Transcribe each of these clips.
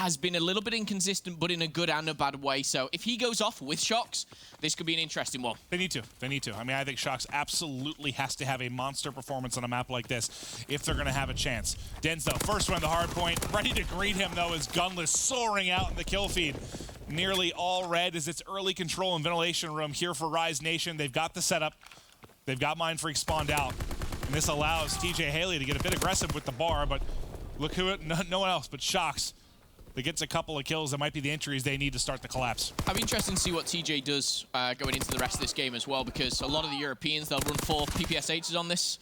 has been a little bit inconsistent, but in a good and a bad way. So if he goes off with Shox, this could be an interesting one. They need to. They need to. I mean, I think Shox absolutely has to have a monster performance on a map like this if they're going to have a chance. Dens, though, first one, the hard point. Ready to greet him, though, is Gunless soaring out in the kill feed. Nearly all red as it's early control and ventilation room here for Rise Nation. They've got the setup. They've got Mindfreak spawned out. And this allows TJ Haley to get a bit aggressive with the bar, but look who it, no one else but Shox that gets a couple of kills. That might be the entries they need to start the collapse. I'd be interested to see what TJ does going into the rest of this game as well, because a lot of the Europeans, they'll run 4 PPSHs on this.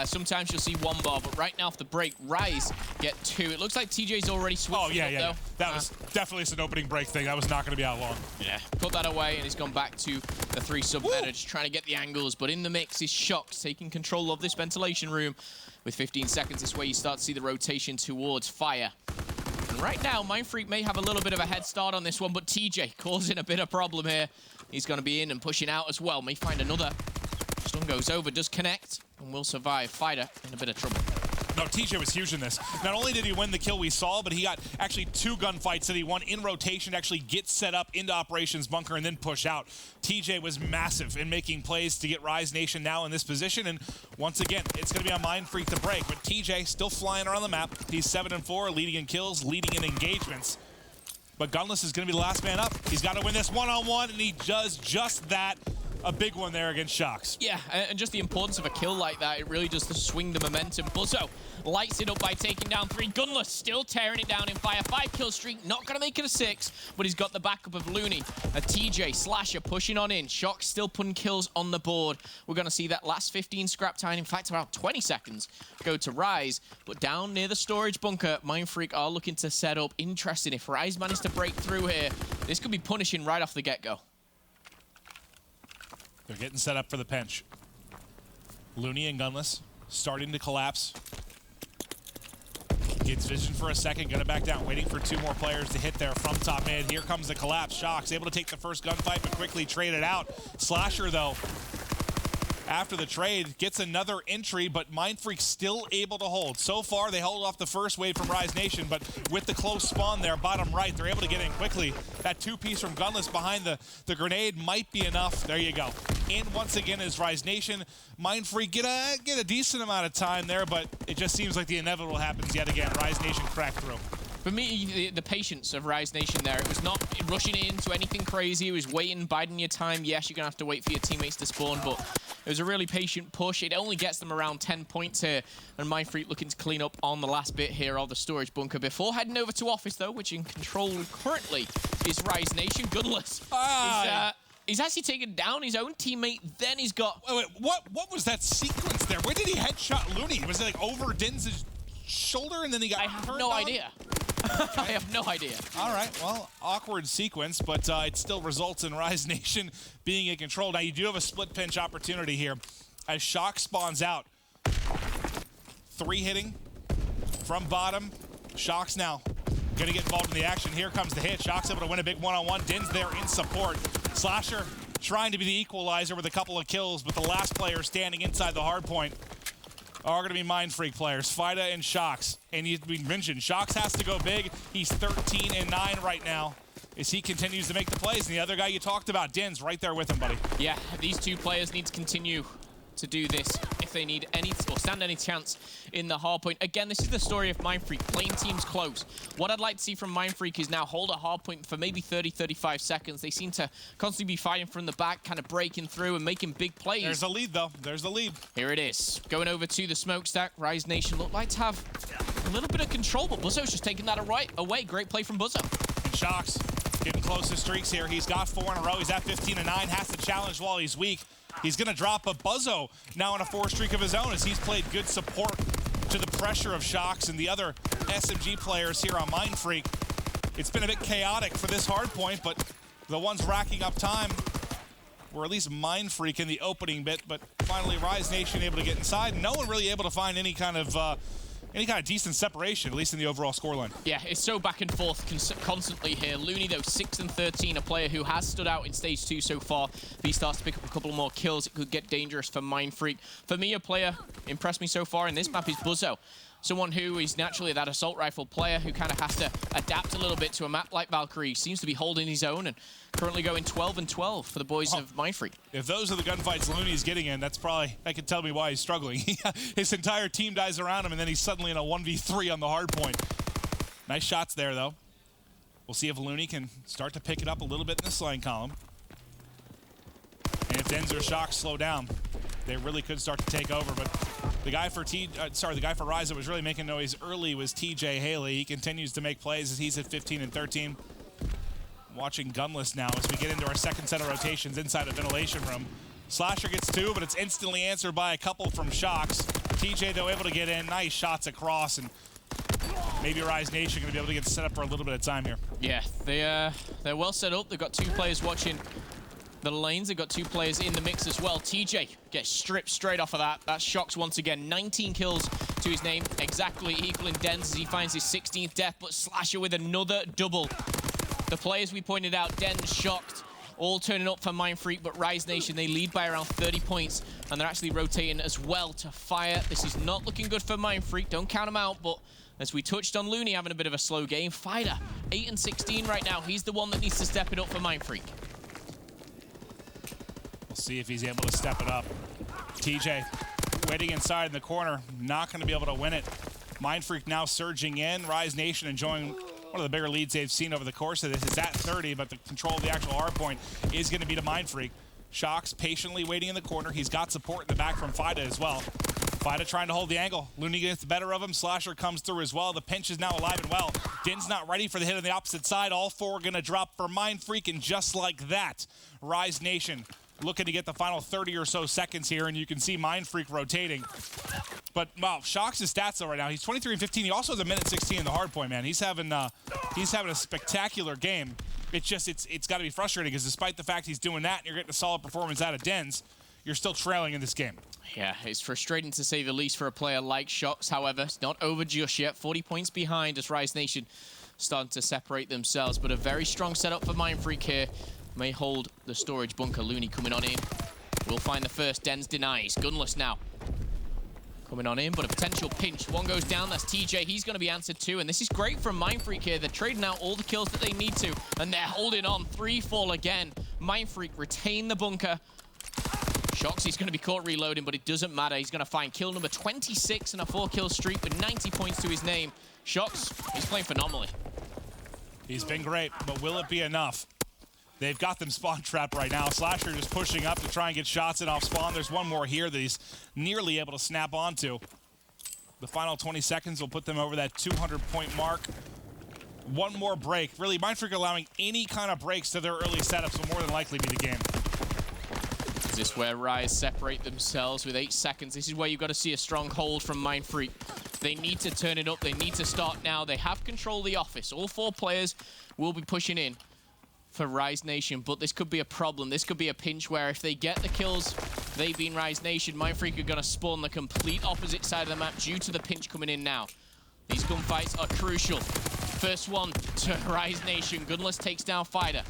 Sometimes you'll see 1 bar, but right now off the break, Rise get 2. It looks like TJ's already switched. Oh, yeah, though. That was definitely an opening break thing. That was not going to be out long. Yeah, put that away, and he's gone back to the 3 sub-meta, just trying to get the angles, but in the mix is Shox taking control of this ventilation room. With 15 seconds, this way you start to see the rotation towards Fire. And right now, Mindfreak may have a little bit of a head start on this one, but TJ causing a bit of problem here. He's going to be in and pushing out as well. May find another. Stun goes over, does connect, and will survive. Fighter in a bit of trouble. No, TJ was huge in this. Not only did he win the kill we saw, but he got actually 2 gunfights that he won in rotation to actually get set up into Operations Bunker and then push out. TJ was massive in making plays to get Rise Nation now in this position, and once again, it's going to be a Mindfreak to break, but TJ still flying around the map. He's 7-4, leading in kills, leading in engagements. But Gunless is going to be the last man up. He's got to win this one-on-one, and he does just that. A big one there against Shox. Yeah, and just the importance of a kill like that, it really does swing the momentum. Buzzo lights it up by taking down 3. Gunless still tearing it down in Fire. 5-kill streak, not going to make it a 6, but he's got the backup of Looney. A TJ Slasher pushing on in. Shox still putting kills on the board. We're going to see that last 15 scrap time, in fact, about 20 seconds, go to Rise. But down near the storage bunker, Mindfreak are looking to set up. Interesting, if Rise managed to break through here, this could be punishing right off the get-go. They're getting set up for the pinch. Looney and Gunless starting to collapse. Gets vision for a second, gonna back down, waiting for 2 more players to hit there from top mid. Here comes the collapse. Shox able to take the first gunfight, but quickly trade it out. Slasher, though, after the trade, gets another entry, but Mindfreak still able to hold. So far, they hold off the first wave from Rise Nation, but with the close spawn there, bottom right, they're able to get in quickly. That 2-piece from Gunless behind the grenade might be enough. There you go. In once again is Rise Nation. Mindfreak get a decent amount of time there, but it just seems like the inevitable happens yet again. Rise Nation crack through. For me, the patience of Rise Nation there, it was not rushing into anything crazy. It was waiting, biding your time. Yes, you're going to have to wait for your teammates to spawn, but it was a really patient push. It only gets them around 10 points here, and Mindfreak looking to clean up on the last bit here of the storage bunker before heading over to Office, though, which in control currently is Rise Nation. Gunless. He's actually taken down his own teammate, then he's got... Wait, what was that sequence there? Where did he headshot Looney? Was it like over Dins' shoulder and then he got I have no idea. I have no idea. All right, well, awkward sequence, but it still results in Rise Nation being in control. Now, you do have a split pinch opportunity here as Shox spawns out. 3 hitting from bottom. Shox now going to get involved in the action. Here comes the hit. Shox able to win a big one-on-one. Din's there in support. Slasher trying to be the equalizer with a couple of kills, but the last player standing inside the hard point are going to be Mindfreak players, Fida and Shox. And we mentioned, Shox has to go big. He's 13-9 right now as he continues to make the plays. And the other guy you talked about, Din's right there with him, buddy. Yeah, these 2 players need to continue to do this if they need any or stand any chance in the hard point. Again, this is the story of Mindfreak, playing teams close. What I'd like to see from Mindfreak is now hold a hard point for maybe 30-35 seconds. They seem to constantly be fighting from the back, kind of breaking through and making big plays. There's a lead, though. There's the lead. Here it is. Going over to the smokestack. Rise Nation look like to have a little bit of control, but Buzzo's just taking that away. Great play from Buzzo. And Shox getting close to streaks here. He's got 4 in a row. He's at 15-9. Has to challenge while he's weak. He's going to drop a Buzzo now on a 4 streak of his own as he's played good support to the pressure of Shox and the other SMG players here on Mindfreak. It's been a bit chaotic for this hard point, but the ones racking up time were at least Mindfreak in the opening bit, but finally Rise Nation able to get inside. No one really able to find any kind of decent separation, at least in the overall scoreline. Yeah, it's so back and forth constantly here. Looney, though, 6-13, a player who has stood out in Stage 2 so far. If he starts to pick up a couple more kills, it could get dangerous for Mindfreak. For me, a player impressed me so far in this map is Buzzo. someone who is naturally that assault rifle player who kind of has to adapt a little bit to a map like Valkyrie. Seems to be holding his own and currently going 12-12 for the boys of Mindfreak. If those are the gunfights Looney's getting in, that's probably, that could tell me why he's struggling. His entire team dies around him, and then he's suddenly in a 1v3 on the hard point. Nice shots there, though. We'll see if Looney can start to pick it up a little bit in the slang column. And if Denz or Shock slow down, they really could start to take over. But the guy for Rise that was really making noise early was TJ Haley. He continues to make plays as he's at 15 and 13. Watching Gunless now as we get into our second set of rotations inside a ventilation room. Slasher gets 2, but it's instantly answered by a couple from Shocks. TJ, though, able to get in. Nice shots across, and maybe Rise Nation going to be able to get set up for a little bit of time here. Yeah, they're well set up. They've got 2 players watching the lanes. They've got 2 players in the mix as well. TJ gets stripped straight off of that. That's Shocks once again. 19 kills to his name, exactly equaling Denz as he finds his 16th death, but Slasher with another double. The players we pointed out, Denz, Shocked, all turning up for Mindfreak, but Rise Nation, they lead by around 30 points, and they're actually rotating as well to fire. This is not looking good for Mindfreak. Don't count them out, but as we touched on Looney having a bit of a slow game, Fighter, 8 and 16 right now. He's the one that needs to step it up for Mindfreak. We'll see if he's able to step it up. TJ waiting inside in the corner, not going to be able to win it. Mindfreak now surging in. Rise Nation enjoying one of the bigger leads they've seen over the course of this. It's at 30, but the control of the actual hard point is going to be to Mindfreak. Shocks patiently waiting in the corner. He's got support in the back from Fida as well. Fida trying to hold the angle. Looney gets the better of him. Slasher comes through as well. The pinch is now alive and well. Din's not ready for the hit on the opposite side. All 4 are going to drop for Mindfreak, and just like that, Rise Nation looking to get the final 30 or so seconds here, and you can see Mindfreak rotating. But wow, Shocks' stats though right now. He's 23 and 15. He also has a minute 16 in the hard point, man. He's having a spectacular game. It's just it's got to be frustrating because despite the fact he's doing that and you're getting a solid performance out of Denz, you're still trailing in this game. Yeah, it's frustrating to say the least for a player like Shocks. However, it's not over just yet. 40 points behind as Rise Nation starting to separate themselves, but a very strong setup for Mindfreak here. May hold the storage bunker. Looney coming on in. We'll find the first. Denz denies. Gunless now coming on in, but a potential pinch. One goes down. That's TJ. He's going to be answered too, and this is great from Mindfreak here. They're trading out all the kills that they need to, and they're holding on. 3 fall again. Mindfreak retain the bunker. Shocks, he's going to be caught reloading, but it doesn't matter. He's going to find kill number 26 and a 4-kill streak with 90 points to his name. Shocks, he's playing phenomenally. He's been great, but will it be enough? They've got them spawn trapped right now. Slasher just pushing up to try and get shots in off spawn. There's one more here that he's nearly able to snap onto. The final 20 seconds will put them over that 200-point mark. One more break. Really, Mindfreak allowing any kind of breaks to their early setups will more than likely be the game. Is this where Rise separate themselves with 8 seconds? This is where you've got to see a strong hold from Mindfreak. They need to turn it up. They need to start now. They have control of the office. All 4 players will be pushing in for Rise Nation, but this could be a problem. This could be a pinch where if they get the kills, they being Rise Nation, Mindfreak are going to spawn the complete opposite side of the map due to the pinch coming in now. These gunfights are crucial. First one to Rise Nation. Gunless takes down Fighter.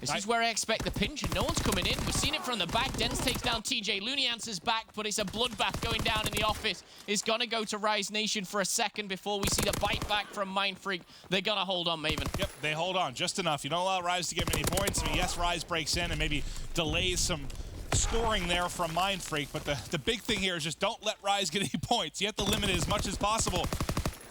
This is where I expect the pinch, and no one's coming in. We've seen it from the back. Denz takes down TJ. Looney answers back, but it's a bloodbath going down in the office. It's going to go to Rise Nation for a second before we see the bite back from Mindfreak. They're going to hold on, Maven. Yep, they hold on just enough. You don't allow Rise to get many points. I mean, yes, Rise breaks in and maybe delays some scoring there from Mindfreak, but the big thing here is just don't let Rise get any points. You have to limit it as much as possible,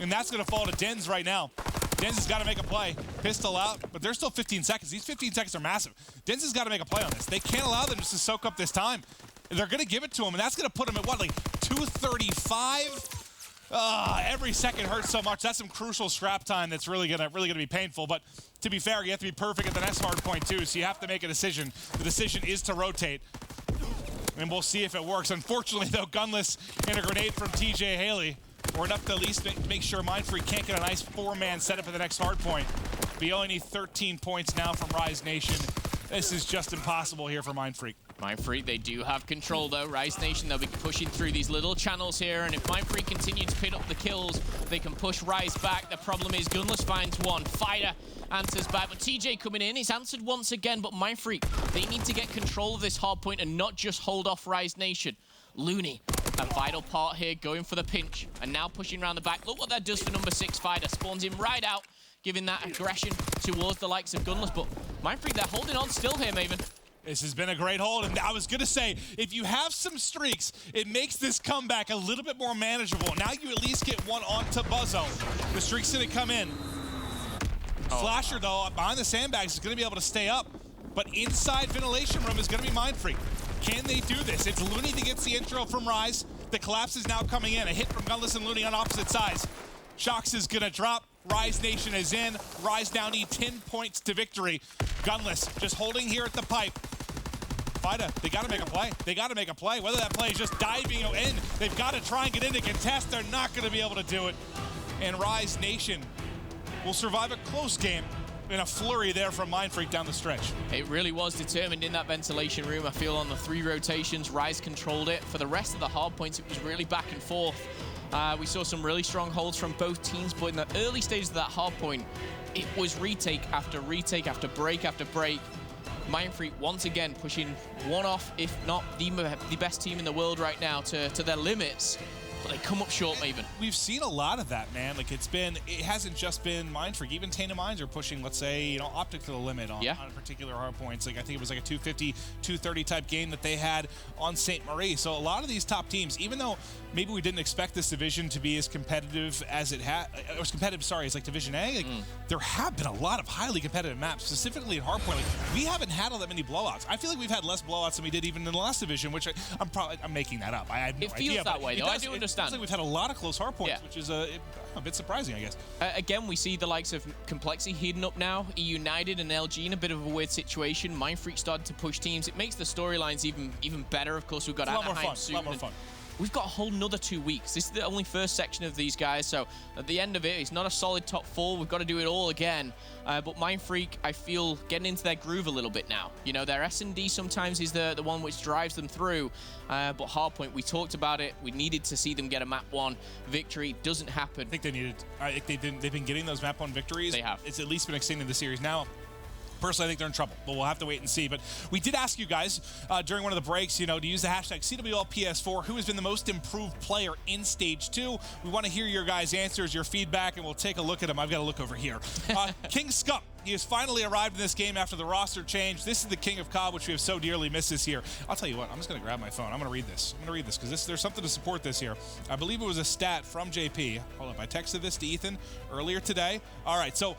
and that's going to fall to Denz right now. Denz has got to make a play. Pistol out, but there's still 15 seconds. These 15 seconds are massive. Denz has got to make a play on this. They can't allow them just to soak up this time. They're going to give it to him, and that's going to put him at, what, like 2:35? Every second hurts so much. That's some crucial scrap time that's really gonna be painful. But to be fair, you have to be perfect at the next hard point, too, so you have to make a decision. The decision is to rotate, and we'll see if it works. Unfortunately, though, Gunless and a grenade from TJ Haley were enough to at least make sure Mindfreak can't get a nice 4-man setup at the next hard point. We only need 13 points now from Rise Nation. This is just impossible here for Mindfreak. Mindfreak, they do have control though. Rise Nation, they'll be pushing through these little channels here, and if Mindfreak continue to pin up the kills, they can push Rise back. The problem is Gunless finds one. Fighter answers back, but TJ coming in, he's answered once again, but Mindfreak, they need to get control of this hard point and not just hold off Rise Nation. Looney, a vital part here, going for the pinch, and now pushing around the back. Look what that does for number 6 Fighter. Spawns him right out, giving that aggression towards the likes of Gunless. But Mindfreak, they're holding on still here, Maven. This has been a great hold, and I was going to say, if you have some streaks, it makes this comeback a little bit more manageable. Now you at least get one onto Buzzo. The streak's going to come in. Flasher, though, behind the sandbags is going to be able to stay up, but inside ventilation room is going to be Mindfreak. Can they do this? It's Looney that gets the intro from Rise. The collapse is now coming in. A hit from Gunless and Looney on opposite sides. Shox is going to drop. Rise Nation is in. Rise now need 10 points to victory. Gunless just holding here at the pipe. Fida, they got to make a play. They got to make a play. Whether that play is just diving in, they've got to try and get in to contest. They're not going to be able to do it. And Rise Nation will survive a close game in a flurry there from Mindfreak down the stretch. It really was determined in that ventilation room. I feel on the 3 rotations, Rise controlled it. For the rest of the hard points, it was really back and forth. We saw some really strong holds from both teams, but in the early stages of that hard point, it was retake after break after break. Mindfreak once again pushing one off, if not the best team in the world right now, to their limits. But they come up short, Maven. We've seen a lot of that, man. Like, it hasn't just been Mindfreak. Even Tainted Minds are pushing, let's say, you know, Optic to the limit on particular hard points. Like, I think it was like a 250, 230 type game that they had on St. Marie. So a lot of these top teams, even though maybe we didn't expect this division to be as competitive as it had, or as competitive, sorry, as like Division A, like, there have been a lot of highly competitive maps, specifically in hardpoint. Like, we haven't had all that many blowouts. I feel like we've had less blowouts than we did even in the last division, which I'm making that up. I have no idea. It feels that way, though. I do understand. It feels like we've had a lot of close hardpoints, which is a bit surprising, I guess. Again, we see the likes of Complexity heating up now. United and LG in a bit of a weird situation. Mindfreak started to push teams. It makes the storylines even better. Of course, we've got Anaheim soon. A lot more fun. We've got a whole nother 2 weeks. This is the only first section of these guys, so at the end of it, it's not a solid top 4. We've got to do it all again. But Mindfreak, I feel, getting into their groove a little bit now. You know, their S&D sometimes is the one which drives them through. But Hardpoint, we talked about it. We needed to see them get a map 1 victory. Doesn't happen. I think they needed. They've been getting those map 1 victories. They have. It's at least been extending the series now. Personally, I think they're in trouble, but we'll have to wait and see. But we did ask you guys during one of the breaks, you know, to use the hashtag CWLPS4, who has been the most improved player in Stage 2. We want to hear your guys' answers, your feedback, and we'll take a look at them. I've got to look over here. King Scup, he has finally arrived in this game after the roster change. This is the King of COD, which we have so dearly missed this year. I'll tell you what, I'm just going to grab my phone. I'm going to read this. Because there's something to support this here. I believe it was a stat from JP. Hold up, I texted this to Ethan earlier today. All right, so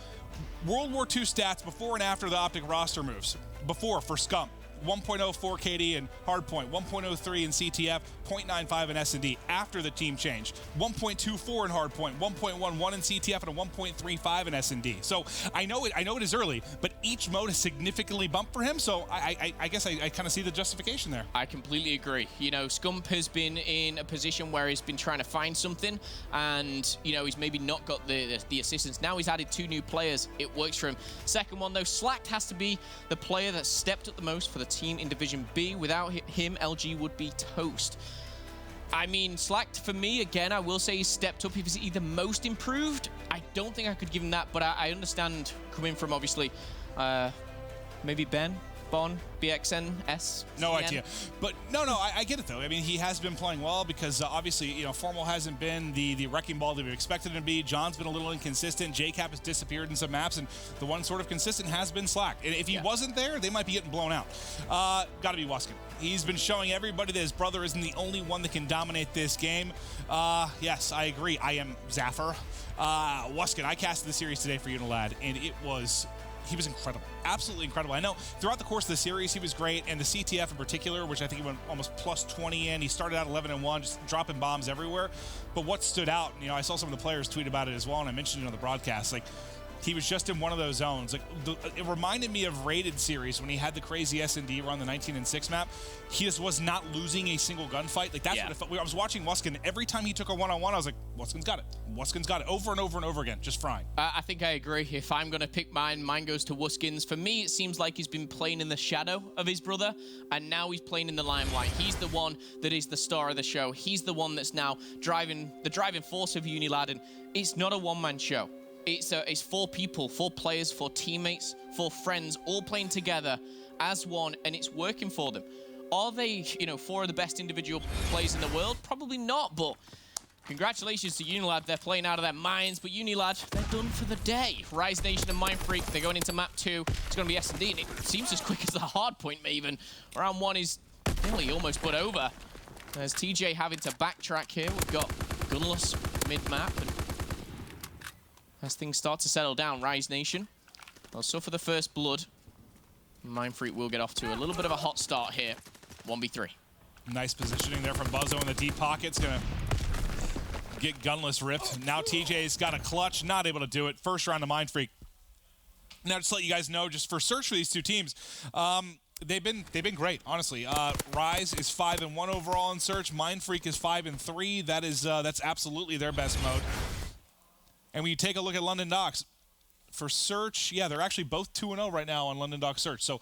World War II stats before and after the Optic roster moves. Before, for Scum, 1.04 KD in Hardpoint, 1.03 in CTF, 0.95 in S&D. After the team changed, 1.24 in Hardpoint, 1.11 in CTF, and a 1.35 in S&D. So I know it is early, but each mode has significantly bumped for him. So I guess I kind of see the justification there. I completely agree. You know, Scump has been in a position where he's been trying to find something, and you know, he's maybe not got the assistance. Now he's added 2 new players. It works for him. Second one though, Slacked has to be the player that stepped up the most for the team in Division B. Without him, LG would be toast. I mean, Slacked, for me, again, I will say he's stepped up. He's either most improved. I don't think I could give him that, but I understand coming from, obviously, maybe Bon, BXNS. No idea. But no, I get it though. I mean, he has been playing well because obviously, you know, Formal hasn't been the wrecking ball that we expected him to be. John's been a little inconsistent. JCap has disappeared in some maps, and the one sort of consistent has been Slack. And if he wasn't there, they might be getting blown out. Got to be Wuskin. He's been showing everybody that his brother isn't the only one that can dominate this game. Yes, I agree. I am Zaffer. Wuskin, I casted the series today for Unilad, and he was incredible. Absolutely incredible. I know throughout the course of the series, he was great, and the CTF in particular, which I think he went almost plus 20 in. He started out 11-1, just dropping bombs everywhere. But what stood out, you know, I saw some of the players tweet about it as well, and I mentioned it on the broadcast, like, he was just in one of those zones. Like, it reminded me of Rated series when he had the crazy S&D run the 19-6 map. He just was not losing a single gunfight. Like, that's what it felt. I was watching Wuskin. Every time he took a one-on-one, I was like, Wuskin's got it. Wuskin's got it. Over and over and over again. Just frying. I think I agree. If I'm going to pick mine goes to Wuskins. For me, it seems like he's been playing in the shadow of his brother, and now he's playing in the limelight. He's the one that is the star of the show. He's the one that's now driving force of Unilad, and it's not a one-man show. It's 4 people, 4 players, 4 teammates, 4 friends, all playing together as one, and it's working for them. Are they, you know, 4 of the best individual players in the world? Probably not, but congratulations to Unilad. They're playing out of their minds, but Unilad, they're done for the day. Rise Nation and Mindfreak, they're going into map 2. It's going to be S&D, and it seems as quick as the hard point, even. Round 1 is nearly almost put over. There's TJ having to backtrack here. We've got Gunless mid-map, and as things start to settle down, Rise Nation, they'll suffer the first blood. Mindfreak will get off to a little bit of a hot start here. 1v3. Nice positioning there from Buzzo in the deep pockets. Gonna get Gunless ripped. Now TJ's got a clutch, not able to do it. First round of Mindfreak. Now, just to let you guys know, just for search for these two teams, they've been great, honestly. Rise is 5-1 overall in search. Mindfreak is 5-3. That's absolutely their best mode. And when you take a look at London Docks, for search, yeah, they're actually both 2-0 right now on London Dock search. So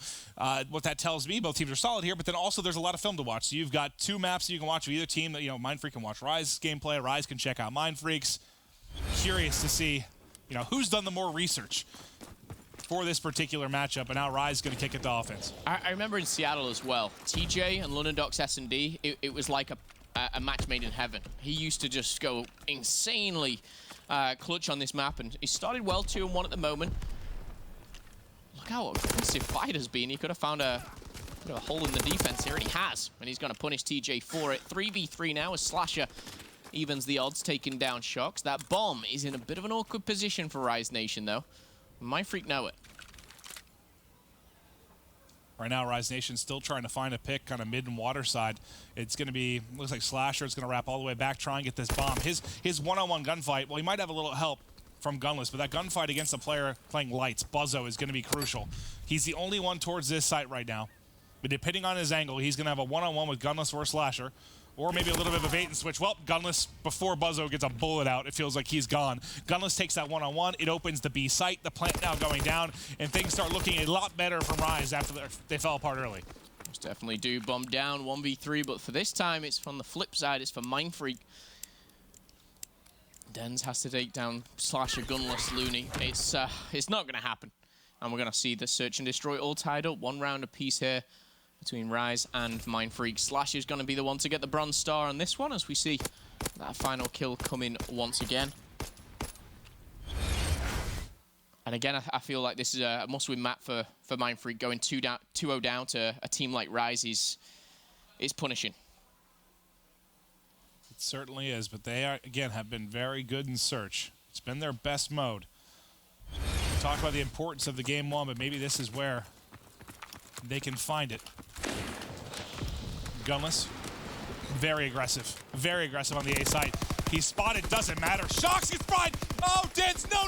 what that tells me, both teams are solid here, but then also there's a lot of film to watch. So you've got 2 maps that you can watch of either team. That, you know, Mindfreak can watch Rise gameplay, Rise can check out Mindfreak's. Curious to see, you know, who's done the more research for this particular matchup, and now Rise is going to kick it to offense. I remember in Seattle as well, TJ and London Docks S&D, it was like a match made in heaven. He used to just go insanely clutch on this map, and he started well 2-1 at the moment. Look how aggressive Fight has been. He could have found a bit of a hole in the defense here, and he has, and he's going to punish TJ for it. 3v3 now as Slasher evens the odds, taking down Shocks. That bomb is in a bit of an awkward position for Rise Nation, though. Mindfreak know it. Right now, Rise Nation still trying to find a pick kind of mid and water side. It's going to be, looks like Slasher is going to wrap all the way back, try and get this bomb. His one-on-one gunfight, well, he might have a little help from Gunless, but that gunfight against a player playing lights, Buzzo, is going to be crucial. He's the only one towards this site right now. But depending on his angle, he's going to have a one-on-one with Gunless or Slasher. Or maybe a little bit of a bait and switch. Well, Gunless, before Buzzo gets a bullet out, it feels like he's gone. Gunless takes that one-on-one. It opens the B site. The plant now going down, and things start looking a lot better from Rise after they fell apart early. Most definitely do. Bomb down, 1v3, but for this time, it's from the flip side. It's for Mindfreak. Dens has to take down Slasher, Gunless, Looney. It's not going to happen. And we're going to see the Search and Destroy all tied up. 1 round apiece here between Rise and Mindfreak. Slasher's going to be the one to get the bronze star on this one, as we see that final kill coming once again. And again, I feel like this is a must-win map for Mindfreak. Going 2-0 down to a team like Rise is punishing. It certainly is, but they are, again, have been very good in search. It's been their best mode. We talk about the importance of the game 1, but maybe this is where they can find it. Gunless, very aggressive on the A site. He's spotted, doesn't matter. Shocks gets fried. Oh, Dens, no,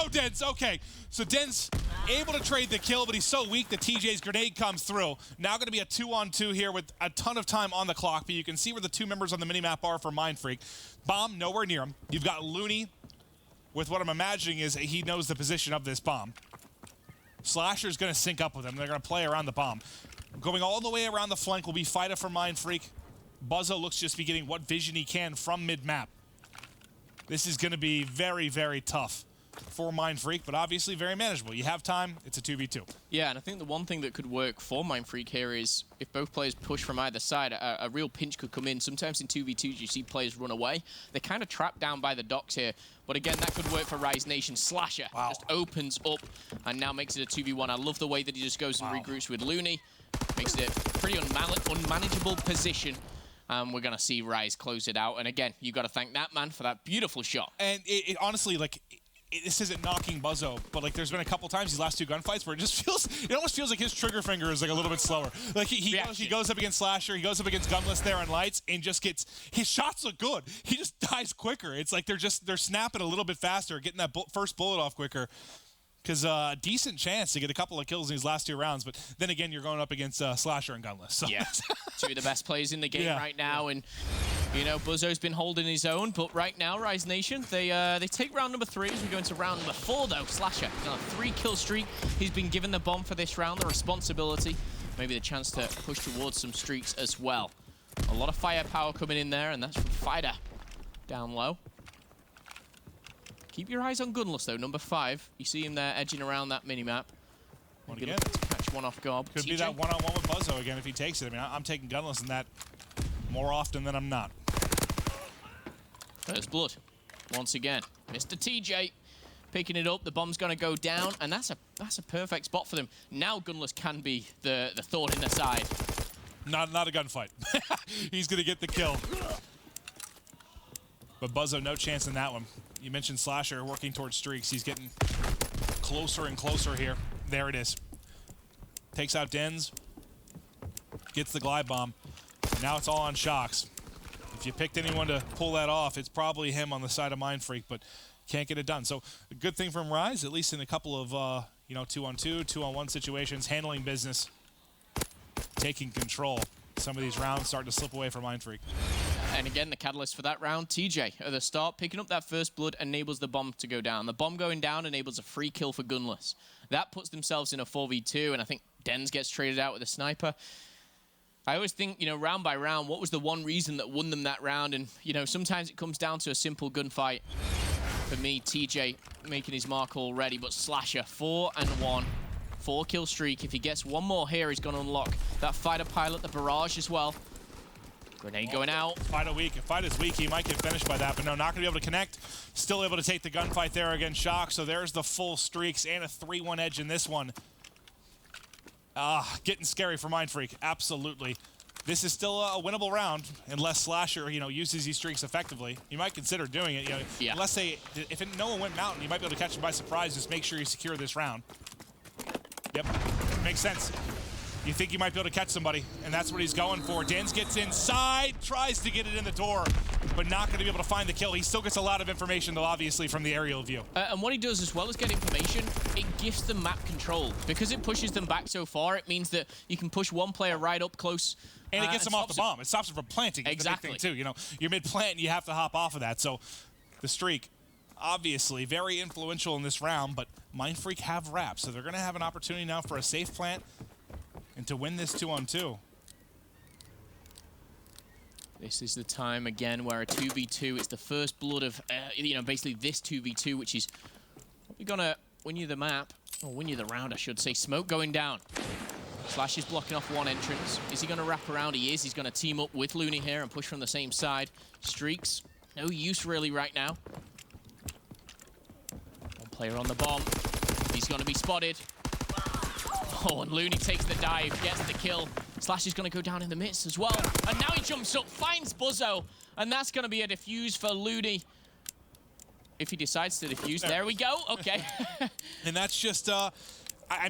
Dens. Okay, so Dens able to trade the kill, but he's so weak that TJ's grenade comes through. Now going to be a 2-on-2 here with a ton of time on the clock, but you can see where the 2 members on the minimap are for Mindfreak. Bomb nowhere near him. You've got Looney with what I'm imagining is he knows the position of this bomb. Slasher's going to sync up with him. They're going to play around the bomb. Going all the way around the flank will be Fighter from Mindfreak. Buzzo looks just be getting what vision he can from mid-map. This is going to be very, very tough for Mindfreak, but obviously very manageable. You have time, it's a 2v2. Yeah, and I think the one thing that could work for Mindfreak here is if both players push from either side, a real pinch could come in. Sometimes in 2v2s you see players run away. They're kind of trapped down by the docks here, but again, that could work for Rise Nation. Slasher just opens up and now makes it a 2v1. I love the way that he just goes and regroups with Looney. Makes it a pretty unmanageable position. We're going to see Rise close it out. And again, you got to thank that man for that beautiful shot. And it honestly, like, this isn't knocking Buzzo, but like there's been a couple times these last 2 gunfights where it almost feels like his trigger finger is like a little bit slower. Like he goes up against Slasher, he goes up against Gunless there on lights, and just gets, his shots look good. He just dies quicker. It's like they're snapping a little bit faster, getting that first bullet off quicker. Because decent chance to get a couple of kills in these last 2 rounds, but then again, you're going up against Slasher and Gunless. So. Yeah, 2 of the best players in the game right now, and you know Buzzo's been holding his own. But right now, Rise Nation, they take round number 3 as we go into round number 4. Though Slasher on a 3-kill streak, he's been given the bomb for this round, the responsibility, maybe the chance to push towards some streaks as well. A lot of firepower coming in there, and that's from Fighter down low. Keep your eyes on Gunless, though, number 5. You see him there edging around that minimap. But Maybe again, looking to catch one off guard. could be that one-on-one with Buzzo again if he takes it. I mean, I'm taking gunless in that more often than I'm not. First blood, once again. Mr. TJ picking it up. The bomb's going to go down, and that's a perfect spot for them. Now Gunless can be the thorn in the side. Not a gunfight. He's going to get the kill. But Buzzo, no chance in that one. You mentioned Slasher working towards streaks. He's getting closer and closer here. There it is. Takes out Dens. Gets the glide bomb. Now it's all on Shocks. If you picked anyone to pull that off, it's probably him on the side of Mindfreak, but can't get it done. So a good thing from Rise, at least in a couple of 2-on-2, 2-on-1 situations, handling business, taking control. Some of these rounds starting to slip away from Mindfreak. And again, the catalyst for that round, TJ at the start, picking up that first blood enables the bomb to go down. The bomb going down enables a free kill for Gunless. That puts themselves in a 4v2, and I think Dens gets traded out with a sniper. I always think, round by round, what was the one reason that won them that round? And, sometimes it comes down to a simple gunfight. For me, TJ making his mark already, but Slasher, 4-1. 4-kill streak. If he gets one more here, he's going to unlock that fighter pilot, the barrage as well. Grenade going out. Fighter weak. If Fighter's weak, he might get finished by that, but no, not going to be able to connect. Still able to take the gunfight there against Shock, so there's the full streaks and a 3-1 edge in this one. Getting scary for Mindfreak, absolutely. This is still a winnable round, unless Slasher, uses these streaks effectively. You might consider doing it, Yeah. Unless if no one went Mountain, you might be able to catch him by surprise. Just make sure you secure this round. Yep, makes sense. You think you might be able to catch somebody, and that's what he's going for. Dens gets inside, tries to get it in the door, but not going to be able to find the kill. He still gets a lot of information, though, obviously, from the aerial view. And what he does, as well as get information, it gives them map control. Because it pushes them back so far, it means that you can push one player right up close. And it gets them off the bomb. It stops them from planting. Exactly. That's the big thing, too. You're mid-plant, and you have to hop off of that. So the streak, obviously, very influential in this round, but Mindfreak have wraps, so they're going to have an opportunity now for a safe plant and to win this 2-on-2. This is the time, again, where a 2v2 is the first blood of, basically this 2v2, which is probably going to win you the map, or win you the round, I should say. Smoke going down. Slash is blocking off one entrance. Is he going to wrap around? He is. He's going to team up with Looney here and push from the same side. Streaks, no use really right now. One player on the bomb. He's going to be spotted. Oh, and Looney takes the dive, gets the kill. Slash is going to go down in the midst as well. And now he jumps up, finds Buzzo. And that's going to be a defuse for Looney. If he decides to defuse. There we go. Okay. And that's just, I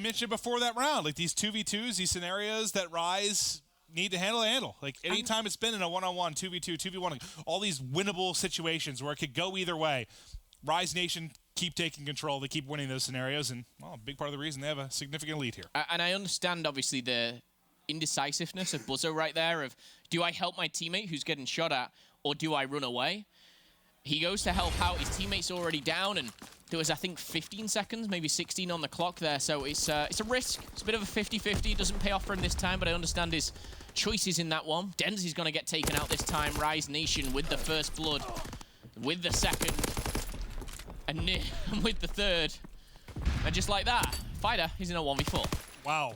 mentioned before that round, like these 2v2s, these scenarios that Rise need to handle. Like anytime it's been in a 1-on-1, 2v2, 2v1, like, all these winnable situations where it could go either way. Rise Nation keep taking control. They keep winning those scenarios, and a big part of the reason they have a significant lead here. And I understand, obviously, the indecisiveness of Buzzo right there of, do I help my teammate who's getting shot at, or do I run away? He goes to help out. His teammate's already down, and there was, I think, 15 seconds, maybe 16 on the clock there, so it's a risk. It's a bit of a 50-50. It doesn't pay off for him this time, but I understand his choices in that one. Denzi's going to get taken out this time. Rise Nation with the first blood, with the second, and with the third. And just like that, Fighter is in a 1v4. Wow.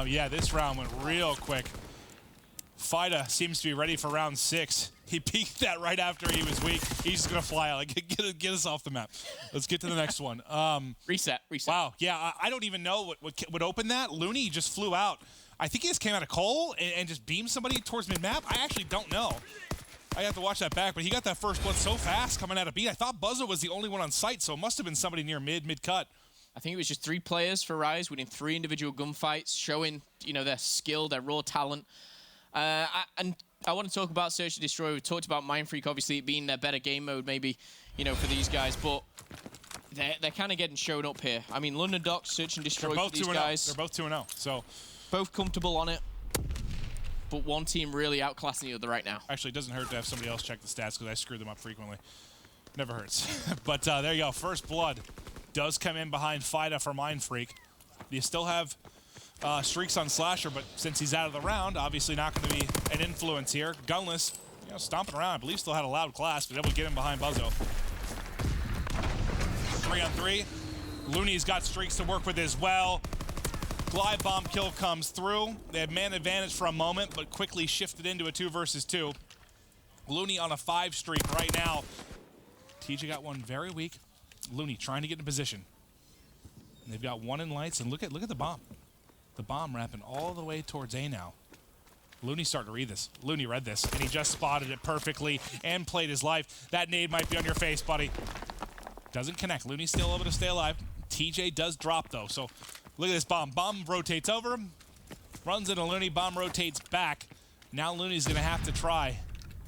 Yeah, this round went real quick. Fighter seems to be ready for round 6. He peeked that right after he was weak. He's just going to fly out. Like, get us off the map. Let's get to the next one. Reset. Wow. Yeah, I don't even know what would open that. Looney just flew out. I think he just came out of Cole and just beamed somebody towards mid-map. I actually don't know. I have to watch that back, but he got that first blood so fast coming out of B. I thought Buzzo was the only one on site, so it must have been somebody near mid-cut. I think it was just 3 players for Rise, winning 3 individual gunfights, showing, their skill, their raw talent. And I want to talk about Search and Destroy. We've talked about Mindfreak, obviously, it being their better game mode, maybe, for these guys, but they're kind of getting shown up here. I mean, London Docks, Search and Destroy for these guys. They're both 2-0, so both comfortable on it. But one team really outclassing the other right now. Actually, it doesn't hurt to have somebody else check the stats because I screw them up frequently. Never hurts. But there you go. First blood does come in behind Fighter for Mindfreak. You still have streaks on Slasher, but since he's out of the round, obviously not going to be an influence here. Gunless, stomping around. I believe still had a loud class, but able to get him behind Buzzo. 3-on-3. Looney's got streaks to work with as well. Glide bomb kill comes through. They had man advantage for a moment, but quickly shifted into a 2 versus 2. Looney on a 5 streak right now. TJ got one very weak. Looney trying to get in position. And they've got one in lights, and look at the bomb. The bomb wrapping all the way towards A now. Looney starting to read this. Looney read this, and he just spotted it perfectly and played his life. That nade might be on your face, buddy. Doesn't connect. Looney's still able to stay alive. TJ does drop, though, so look at this bomb. Bomb rotates over him, runs into Looney. Bomb rotates back. Now Looney's going to have to try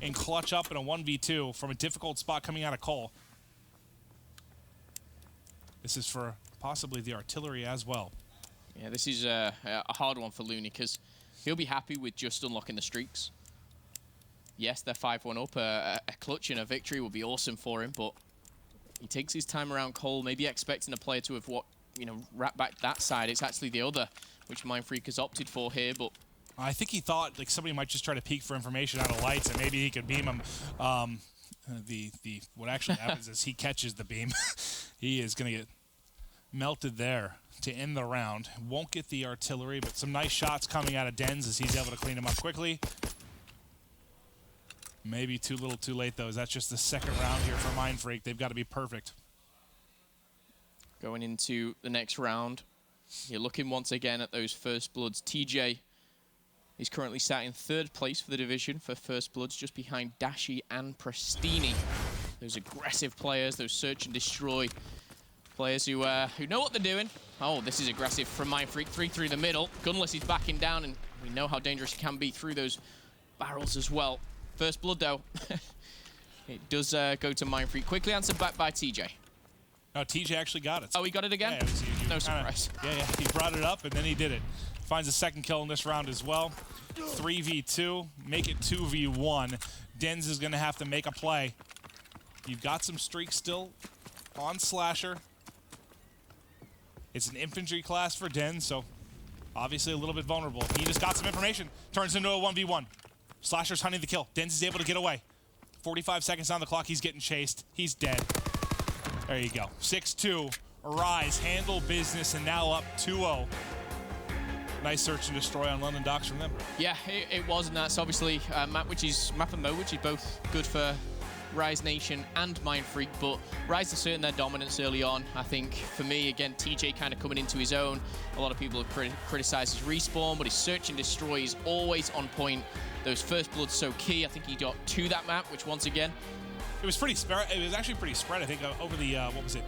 and clutch up in a 1v2 from a difficult spot coming out of Cole. This is for possibly the artillery as well. Yeah, this is a hard one for Looney because he'll be happy with just unlocking the streaks. Yes, they're 5-1 up. A clutch and a victory would be awesome for him, but he takes his time around Cole, maybe expecting a player to have wrapped back that side. It's actually the other, which Mindfreak has opted for here, but I think he thought like somebody might just try to peek for information out of lights, and maybe he could beam him. What actually happens is he catches the beam. He is going to get melted there to end the round. Won't get the artillery, but some nice shots coming out of Dens as he's able to clean him up quickly. Maybe too little too late, though, as that's just the second round here for Mindfreak. They've got to be perfect. Going into the next round, you're looking once again at those first bloods. TJ is currently sat in 3rd place for the division for first bloods, just behind Dashi and Prestini. Those aggressive players, those search and destroy players who know what they're doing. Oh, this is aggressive from Mindfreak. 3 through the middle. Gunless is backing down, and we know how dangerous it can be through those barrels as well. First blood, though. It does go to Mindfreak. Quickly answered back by TJ. No, TJ actually got it. Oh, he got it again? Yeah, no surprise. Yeah, he brought it up, and then he did it. Finds a second kill in this round as well. 3v2, make it 2v1. Dens is going to have to make a play. You've got some streaks still on Slasher. It's an infantry class for Dens, so obviously a little bit vulnerable. He just got some information. Turns into a 1v1. Slasher's hunting the kill. Dens is able to get away. 45 seconds on the clock. He's getting chased. He's dead. There you go. 6-2. Rise, handle business, and now up 2-0. Nice search and destroy on London Docks from them. Yeah, it was, and that's obviously map and mode, which is both good for Rise Nation and Mindfreak, but Rise asserting their dominance early on. I think, for me, again, TJ kind of coming into his own. A lot of people have criticized his respawn, but his search and destroy is always on point. Those first bloods so key. I think he got to that map, which once again, it was pretty spread. It was actually pretty spread. I think over the what was it,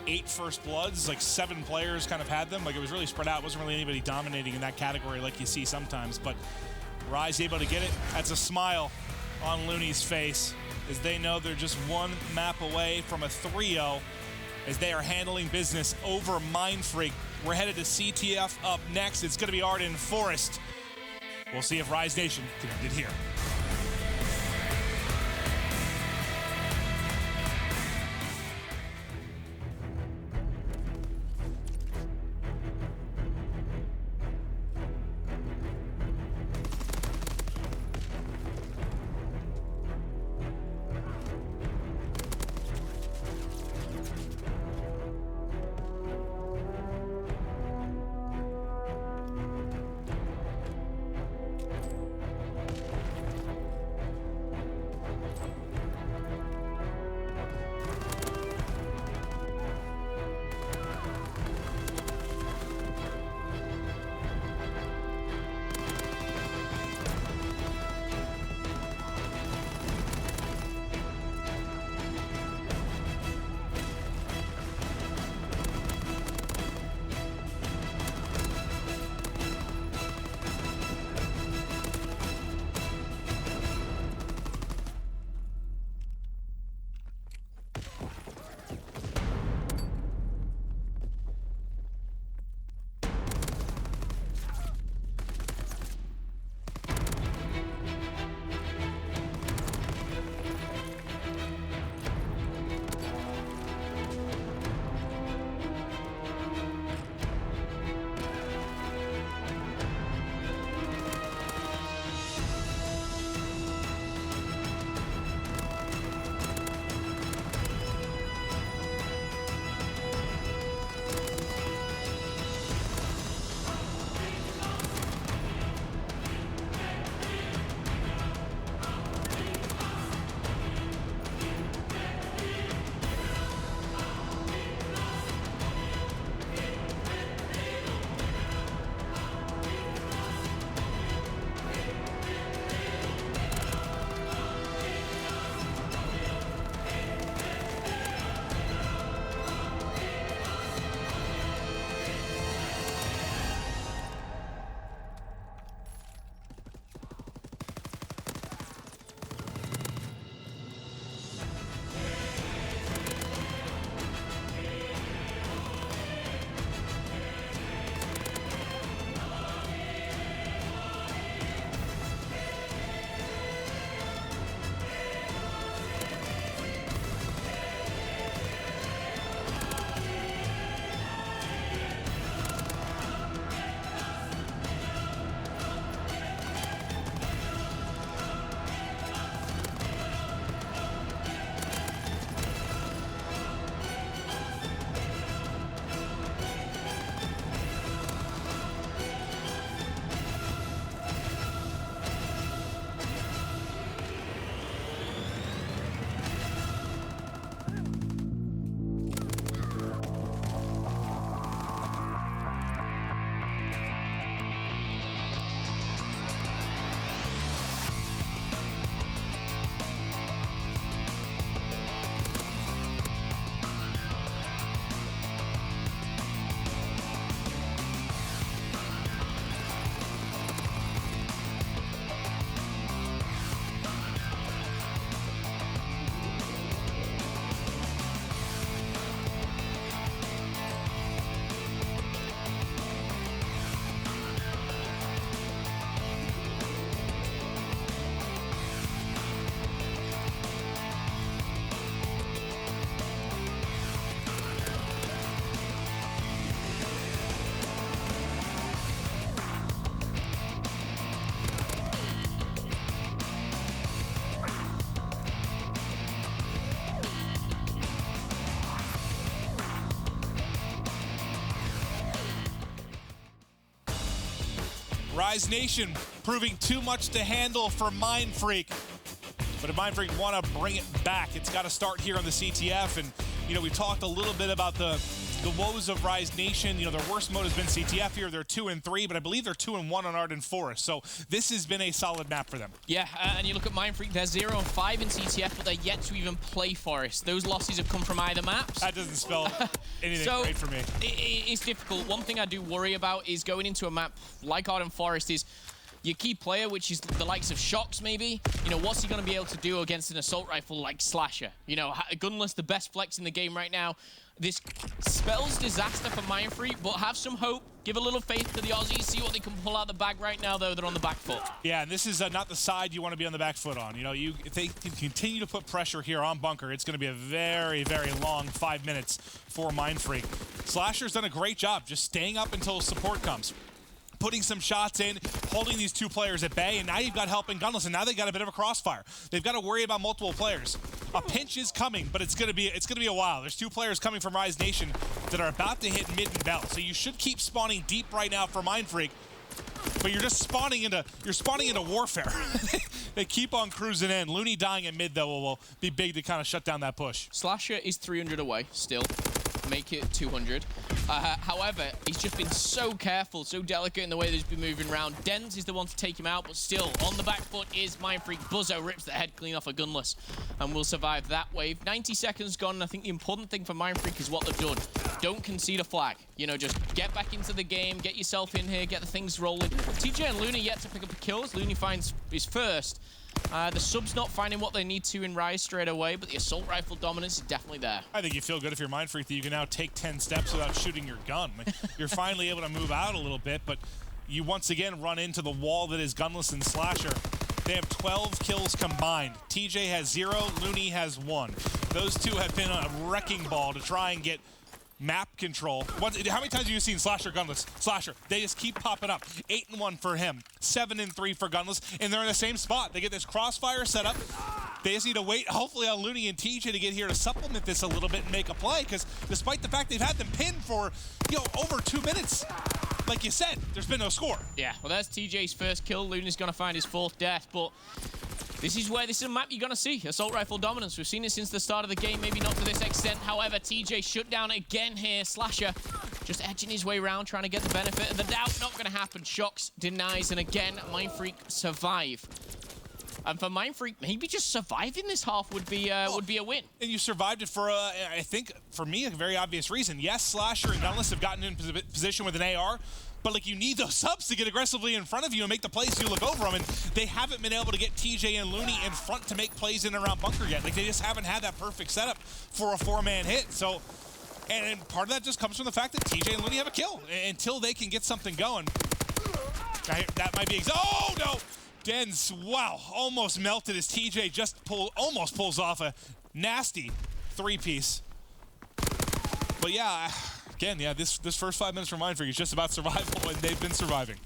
8 first bloods, like 7 players kind of had them. Like it was really spread out. It wasn't really anybody dominating in that category like you see sometimes. But Rise able to get it. That's a smile on Looney's face as they know they're just one map away from a 3-0 as they are handling business over Mindfreak. We're headed to CTF up next. It's going to be Arden Forest. We'll see if Rise Nation can end it here. Rise Nation proving too much to handle for Mindfreak. But if Mindfreak want to bring it back, it's got to start here on the CTF. And, you know, we talked a little bit about the woes of Rise Nation. You know, their worst mode has been CTF here. They're 2-3, but I believe they're 2-1 on Arden Forest. So this has been a solid map for them. Yeah, and you look at Mindfreak, they're 0-5 in CTF, but they're yet to even play Forest. Those losses have come from either maps. That doesn't spell anything great for me. It's difficult. One thing I do worry about is going into a map like Arden Forest is your key player, which is the likes of Shox, maybe. You know, what's he going to be able to do against an assault rifle like Slasher? You know, Gunless, the best flex in the game right now. This spells disaster for Mindfreak, but have some hope. Give a little faith to the Aussies. See what they can pull out the bag right now, though. They're on the back foot. Yeah, and this is not the side you want to be on the back foot on. You know, if they can continue to put pressure here on Bunker, it's going to be a very, very long 5 minutes for Mindfreak. Slasher's done a great job just staying up until support comes, putting some shots in, holding these two players at bay, and now you've got help in Gunless, and now they've got a bit of a crossfire. They've got to worry about multiple players. A pinch is coming, but it's gonna be a while. There's two players coming from Rise Nation that are about to hit mid and bell, so you should keep spawning deep right now for Mindfreak. But you're just spawning into warfare. They keep on cruising in. Looney dying at mid though will be big to kind of shut down that push. Slasher is 300 away still. Make it 200. However, he's just been so careful, so delicate in the way that he's been moving around. Dens is the one to take him out, but still, on the back foot is Mindfreak. Buzzo rips the head clean off a Gunless and will survive that wave. 90 seconds gone, and I think the important thing for Mindfreak is what they've done. Don't concede a flag. You know, just get back into the game, get yourself in here, get the things rolling. TJ and Looney yet to pick up the kills. Looney finds his first. The sub's not finding what they need to in Rise straight away, but the assault rifle dominance is definitely there. I think you feel good if you're Mindfreak that you can now take 10 steps without shooting your gun. You're finally able to move out a little bit, but you once again run into the wall that is Gunless and Slasher. They have 12 kills combined. TJ has 0, Looney has 1. Those two have been on a wrecking ball to try and get map control. How many times have you seen Slasher Gunless? Slasher, they just keep popping up. 8-1 for him, 7-3 for Gunless, and they're in the same spot. They get this crossfire set up. They just need to wait, hopefully, on Looney and TJ to get here to supplement this a little bit and make a play, because despite the fact they've had them pinned for, you know, over 2 minutes, like you said, there's been no score. Yeah, well, there's TJ's first kill. Looney's going to find his 4th death, but this is a map you're going to see. Assault rifle dominance. We've seen it since the start of the game, maybe not to this extent. However, TJ shut down again here. Slasher just edging his way around, trying to get the benefit of the doubt. Not going to happen. Shox denies, and again, Mindfreak survive. And for Mindfreak, maybe just surviving this half would be a win. And you survived it for, I think, for me, a very obvious reason. Yes, Slasher and Gunless have gotten in position with an AR, but like you need those subs to get aggressively in front of you and make the plays you look over them, and they haven't been able to get TJ and Looney in front to make plays in and around Bunker yet. Like they just haven't had that perfect setup for a 4-man hit. So, and part of that just comes from the fact that TJ and Looney have a kill until they can get something going. That might be, oh no! Dens, wow, almost melted as TJ just almost pulls off a nasty 3-piece. But yeah, again, yeah, this first 5 minutes for Mindfreak is just about survival, and they've been surviving.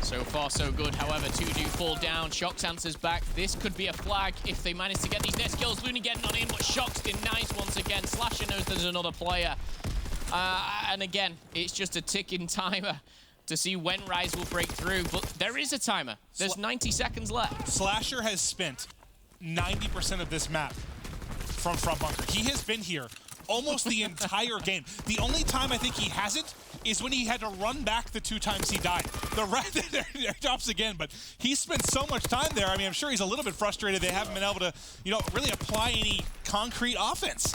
So far, so good. However, 2 do fall down. Shox answers back. This could be a flag if they manage to get these next kills. Looney getting on in, but Shox denies once again. Slasher knows there's another player. And again, it's just a ticking timer to see when Rise will break through, but there is a timer. There's 90 seconds left. Slasher has spent 90% of this map from front bunker. He has been here almost the entire game. The only time I think he hasn't is when he had to run back the 2 times he died. The rest, there drops again, but he spent so much time there. I mean, I'm sure he's a little bit frustrated they haven't been able to, you know, really apply any concrete offense.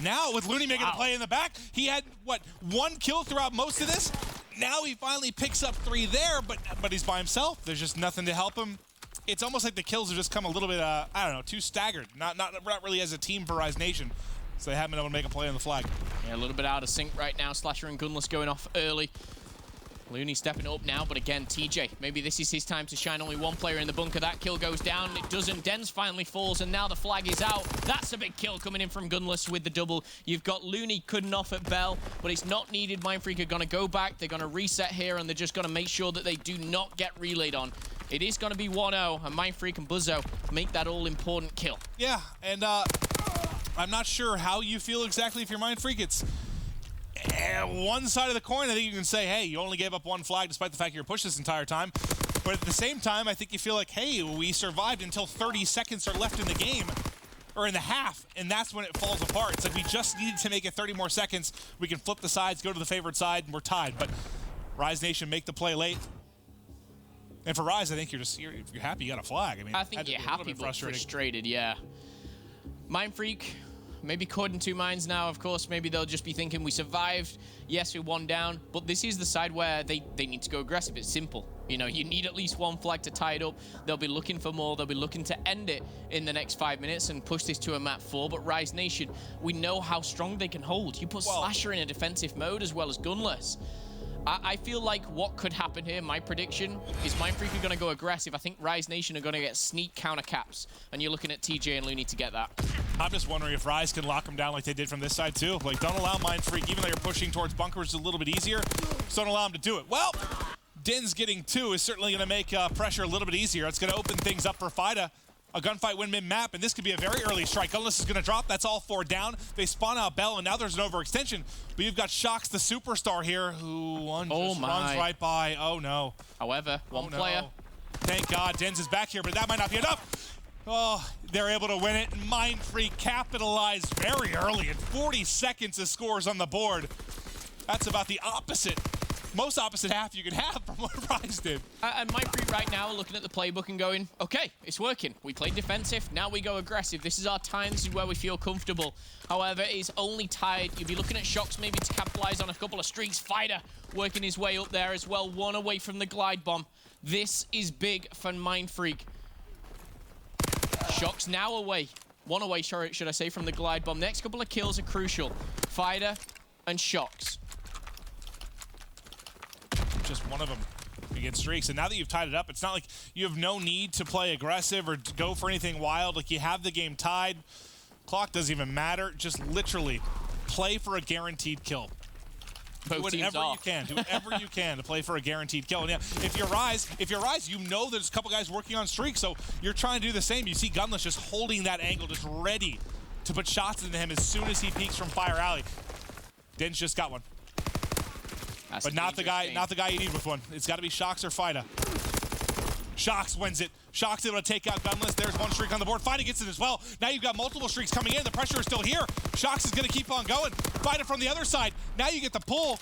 Now, with Looney making a play in the back, he had, what, 1 kill throughout most of this? Now he finally picks up 3 there, but he's by himself. There's just nothing to help him. It's almost like the kills have just come a little bit, I don't know, too staggered. Not really as a team for Rise Nation. So they haven't been able to make a play on the flag. Yeah, a little bit out of sync right now. Slasher and Gunless going off early. Looney stepping up now, but again, TJ, maybe this is his time to shine. Only 1 player in the bunker. That kill goes down. It doesn't. Dens finally falls, and now the flag is out. That's a big kill coming in from Gunless with the double. You've got Looney cutting off at Bell, but it's not needed. Mindfreak are going to go back. They're going to reset here, and they're just going to make sure that they do not get relayed on. It is going to be 1-0, and Mindfreak and Buzzo make that all-important kill. Yeah, and I'm not sure how you feel exactly if you're Mindfreak. one side of the coin, I think you can say, hey, you only gave up one flag despite the fact you're pushed this entire time. But at the same time, I think you feel like, hey, we survived until 30 seconds are left in the game, or in the half, and that's when it falls apart. It's like we just needed to make it 30 more seconds. We can flip the sides, go to the favored side, and we're tied. But Rise Nation make the play late. And for Rise, I think if you're happy you got a flag. I mean, I think you're happy but frustrated, yeah. Mindfreak, maybe caught in two minds now, of course. Maybe they'll just be thinking we survived. Yes, we're one down, but this is the side where they need to go aggressive. It's simple. You know, you need at least one flag to tie it up. They'll be looking for more. They'll be looking to end it in the next 5 minutes and push this to a map 4. But Rise Nation, we know how strong they can hold. You put Slasher in a defensive mode as well as Gunless. I feel like what could happen here, my prediction, is Mindfreak are going to go aggressive. I think Rise Nation are going to get sneak counter caps, and you're looking at TJ and Looney to get that. I'm just wondering if Rise can lock them down like they did from this side too. Like, don't allow Mindfreak, even though you're pushing towards bunkers a little bit easier, just don't allow them to do it. Well, Din's getting 2 is certainly going to make pressure a little bit easier. It's going to open things up for FIDA. A gunfight win mid-map, and this could be a very early strike. Gunless is going to drop. That's all 4 down. They spawn out Bell, and now there's an overextension. But you've got Shox, the superstar here, who runs right by. Oh, no. However, one player. Thank God Dens is back here, but that might not be enough. Oh, they're able to win it. Mindfreak capitalized very early. In 40 seconds, the scores on the board. That's about the opposite. Most opposite half you could have from what Rise did. And Mindfreak right now are looking at the playbook and going, okay, it's working. We played defensive, now we go aggressive. This is our time, this is where we feel comfortable. However, it's only tied. You'll be looking at Shox maybe to capitalize on a couple of streaks. FIDA working his way up there as well, 1 away from the glide bomb. This is big for Mindfreak. Shox now away. 1 away, should I say, from the glide bomb. Next couple of kills are crucial. FIDA and Shox. Just one of them against streaks, and now that you've tied it up, it's not like you have no need to play aggressive or to go for anything wild. Like, you have the game tied. Clock doesn't even matter. Just literally play for a guaranteed kill. Do whatever you can. Do whatever you can to play for a guaranteed kill. And yeah, if you're Rise, you know there's a couple guys working on streaks, so you're trying to do the same. You see Gunless just holding that angle, just ready to put shots into him as soon as he peeks from Fire Alley. Den's just got one. That's but not the guy you need with one. It's got to be Shox or FIDA. Shox wins it. Shox able to take out Gunless. There's one streak on the board. FIDA gets it as well. Now you've got multiple streaks coming in. The pressure is still here. Shox is going to keep on going. FIDA from the other side. Now you get the pull.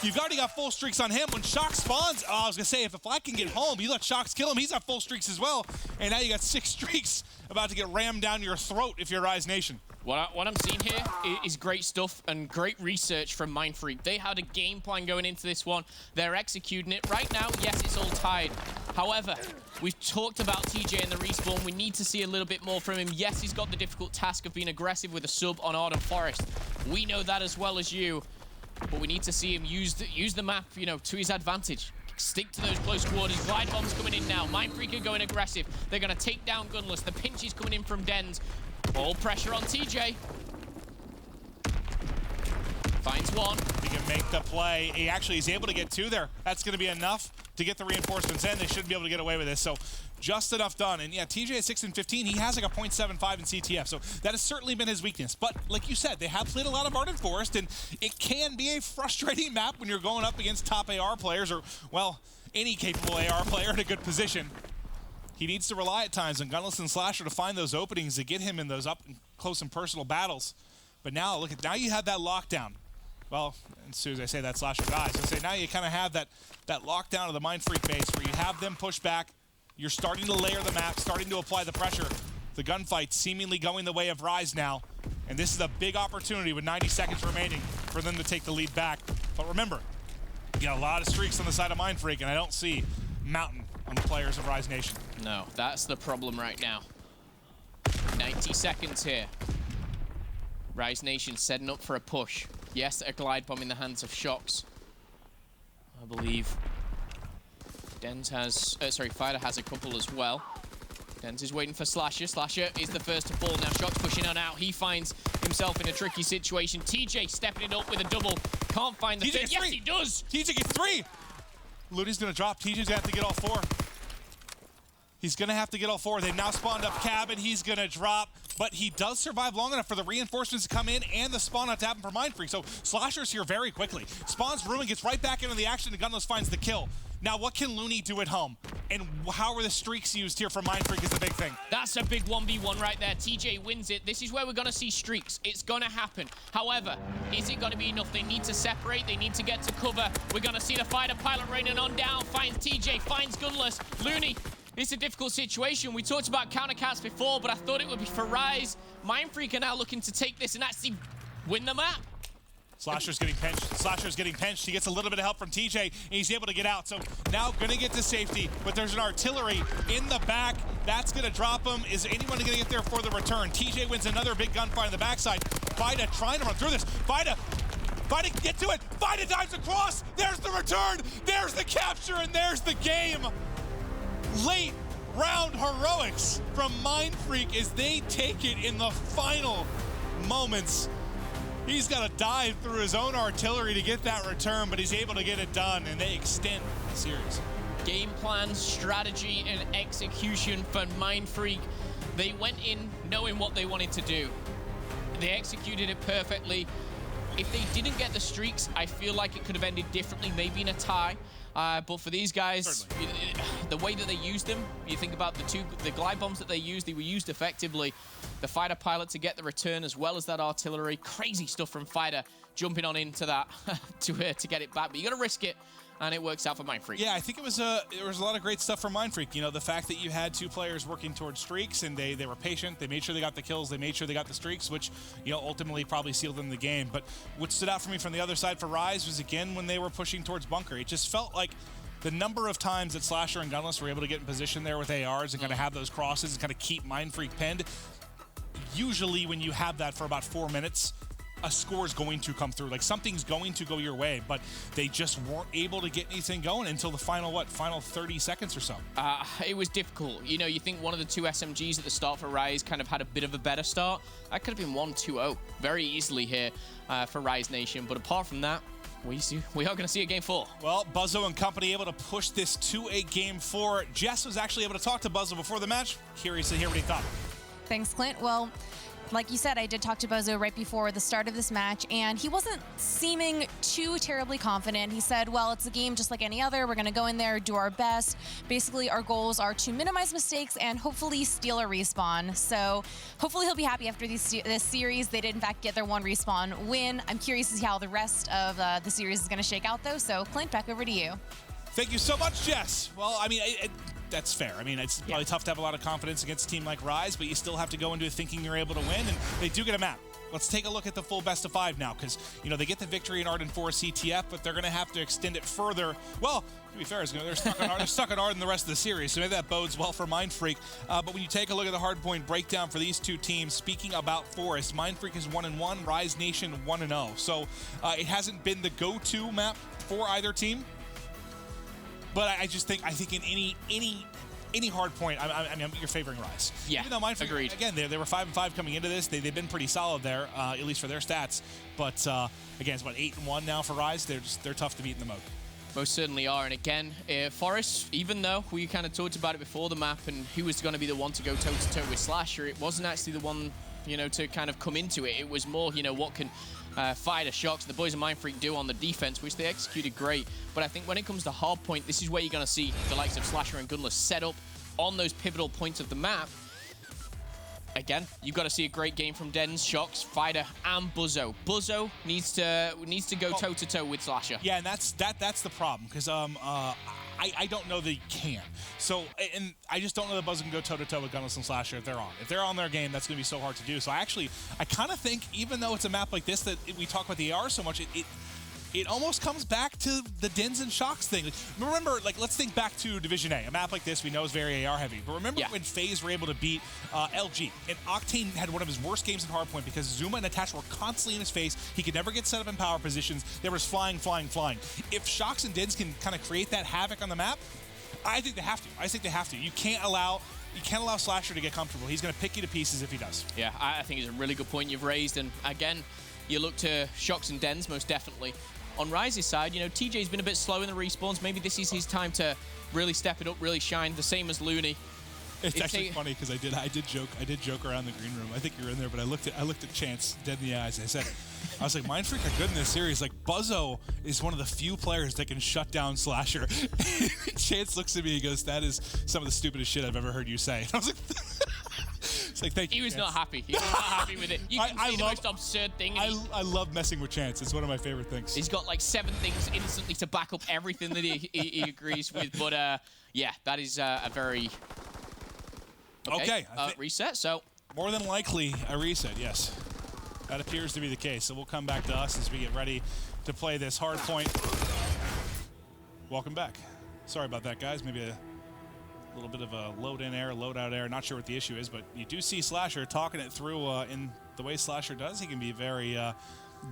You've already got full streaks on him. When Shox spawns, I was going to say, if the flag can get home, you let Shox kill him. He's got full streaks as well. And now you got 6 streaks about to get rammed down your throat if you're Rise Nation. What I'm seeing here is great stuff and great research from Mindfreak. They had a game plan going into this one. They're executing it. Right now, yes, it's all tied. However, we've talked about TJ in the respawn. We need to see a little bit more from him. Yes, he's got the difficult task of being aggressive with a sub on Ardent Forest. We know that as well as you. But we need to see him use the map, you know, to his advantage. Stick to those close quarters. Glide bombs coming in now. Mindfreak are going aggressive. They're going to take down Gunless. The pinch is coming in from Dens. All pressure on TJ. Finds one. He can make the play. He actually is able to get 2 there. That's going to be enough to get the reinforcements in. They should be able to get away with this. So just enough done. And yeah, TJ at 6 and 15. He has like a 0.75 in CTF. So that has certainly been his weakness. But like you said, they have played a lot of Ardent Forest, and it can be a frustrating map when you're going up against top AR players, or, well, any capable AR player in a good position. He needs to rely at times on Gunless and Slasher to find those openings to get him in those up close and personal battles. But now, now you have that lockdown. Well, as soon as I say that, Slasher dies. I say now you kind of have that lockdown of the Mindfreak base where you have them push back. You're starting to layer the map, starting to apply the pressure. The gunfight seemingly going the way of Rise now. And this is a big opportunity with 90 seconds remaining for them to take the lead back. But remember, you got a lot of streaks on the side of Mindfreak, and I don't see Mountain on the players of Rise Nation. No, that's the problem right now. 90 seconds here. Rise Nation setting up for a push. Yes, a glide bomb in the hands of Shox. I believe Dens has, FIDA has a couple as well. Dens is waiting for Slasher. Slasher is the first to fall. Now Shox pushing on out. He finds himself in a tricky situation. TJ stepping it up with a double. Can't find the third. Yes, he does. TJ gets 3. Looney's gonna drop. TJ's gonna have to get all 4. He's going to have to get all four. They've now spawned up Cabin. He's going to drop, but he does survive long enough for the reinforcements to come in and the spawn out to happen for Mindfreak. So Slasher's here very quickly. Spawns Ruin, gets right back into the action, and Gunless finds the kill. Now, what can Looney do at home? And how are the streaks used here for Mindfreak is the big thing. That's a big 1v1 right there. TJ wins it. This is where we're going to see streaks. It's going to happen. However, is it going to be enough? They need to separate. They need to get to cover. We're going to see the fighter pilot raining on down. Finds TJ, finds Gunless. Looney, it's a difficult situation. We talked about countercats before, but I thought it would be for Rise. Mindfreak are now looking to take this and actually win the map. Slasher's getting pinched. Slasher's getting pinched. He gets a little bit of help from TJ, and he's able to get out. So now going to get to safety, but there's an artillery in the back. That's going to drop him. Is anyone going to get there for the return? TJ wins another big gunfight on the backside. Vida trying to run through this. Vida, get to it. Vida dives across. There's the return. There's the capture, and there's the game. Late round heroics from Mindfreak as they take it in the final moments. He's got to dive through his own artillery to get that return, but he's able to get it done, and they extend the series. Game plan, strategy, and execution for Mindfreak. They went in knowing what they wanted to do. They executed it perfectly. If they didn't get the streaks, I feel like it could have ended differently, maybe in a tie. But for these guys, the way that they used them, you think about the glide bombs that they were used effectively. The fighter pilot to get the return as well as that artillery. Crazy stuff from fighter jumping on into that to get it back. But you got to risk it, and it works out for Mindfreak. Yeah, I think there was a lot of great stuff from Mindfreak. You know, the fact that you had two players working towards streaks, and they were patient. They made sure they got the kills. They made sure they got the streaks, which, you know, ultimately probably sealed them the game. But what stood out for me from the other side for Rise was, again, when they were pushing towards bunker. It just felt like the number of times that Slasher and Gunless were able to get in position there with ARs and kind of have those crosses and kind of keep Mindfreak pinned. Usually when you have that for about 4 minutes, a score is going to come through. Like, something's going to go your way, but they just weren't able to get anything going until the final 30 seconds or so. It was difficult. You know, you think one of the two SMGs at the start for Rise kind of had a bit of a better start. That could have been 1-2-0 very easily here for Rise Nation. But apart from that, we are going to see a game 4. Well, Buzzo and company able to push this to a game 4. Jess was actually able to talk to Buzzo before the match. Curious to hear what he thought. Thanks, Clint. Well, like you said, I did talk to Buzzo right before the start of this match, and he wasn't seeming too terribly confident. He said, well, it's a game just like any other. We're going to go in there, do our best. Basically, our goals are to minimize mistakes and hopefully steal a respawn. So hopefully he'll be happy after this series. They did, in fact, get their one respawn win. I'm curious to see how the rest of the series is going to shake out, though. So, Clint, back over to you. Thank you so much, Jess. Well, I mean, that's fair. I mean, it's probably tough to have a lot of confidence against a team like Rise, but you still have to go into it thinking you're able to win, and they do get a map. Let's take a look at the full best of 5 now, because, you know, they get the victory in Arden 4 CTF, but they're going to have to extend it further. Well, to be fair, they're stuck on Arden the rest of the series, so maybe that bodes well for Mindfreak. But when you take a look at the hardpoint breakdown for these two teams, speaking about Forest, Mindfreak is 1-1, Rise Nation 1-0. So it hasn't been the go-to map for either team. But I think in any hard point, I mean, you're favoring Rise. Yeah, even though Mindfreak, agreed. Again, they were 5-5 coming into this. They've been pretty solid there, at least for their stats. But again, it's about 8-1 now for Rise. They're tough to beat in the mode. Most certainly are. And again, Forest, even though we kind of talked about it before the map and who was going to be the one to go toe-to-toe with Slasher, it wasn't actually the one, you know, to kind of come into it. It was more, you know, what can Fighter, Shocks, the boys of Mindfreak do on the defense, which they executed great. But I think when it comes to hardpoint, this is where you're going to see the likes of Slasher and Gunless set up on those pivotal points of the map. Again, you've got to see a great game from Dens, Shocks, Fighter, and Buzzo. Buzzo needs to go toe-to-toe with Slasher. Yeah, and that's the problem, because I don't know that he can. So, and I just don't know that Buzzo can go toe-to-toe with Gunless and Slasher if they're on. If they're on their game, that's going to be so hard to do. So I kind of think, even though it's a map like this that we talk about the AR so much, it almost comes back to the Dens and Shocks thing. Remember, let's think back to Division A. A map like this we know is very AR heavy. But remember when FaZe were able to beat LG, and Octane had one of his worst games in hardpoint because Zuma and Attach were constantly in his face. He could never get set up in power positions. There was flying. If Shocks and Dens can kind of create that havoc on the map, I think they have to. You can't allow Slasher to get comfortable. He's going to pick you to pieces if he does. Yeah, I think it's a really good point you've raised. And again, you look to Shocks and Dens most definitely. On Rise's side, you know, TJ's been a bit slow in the respawns. Maybe this is his time to really step it up, really shine. The same as Looney. It's actually funny because I did joke around the green room. I think you're in there, but I looked at Chance dead in the eyes. And I was like, Mindfreak are good in this series. Like Buzzo is one of the few players that can shut down Slasher. Chance looks at me and goes, "That is some of the stupidest shit I've ever heard you say." And I was like, it's like, thank you. He was Chance. not happy. He was not happy with it. You can see the most absurd thing. I love messing with Chance. It's one of my favorite things. He's got like 7 things instantly to back up everything that he agrees with. But yeah, that is a very okay. Reset. So more than likely a reset. Yes, that appears to be the case. So we'll come back to us as we get ready to play this hard point. Welcome back. Sorry about that, guys. Maybe a little bit of a load-in error, load-out error. Not sure what the issue is, but you do see Slasher talking it through in the way Slasher does. He can be very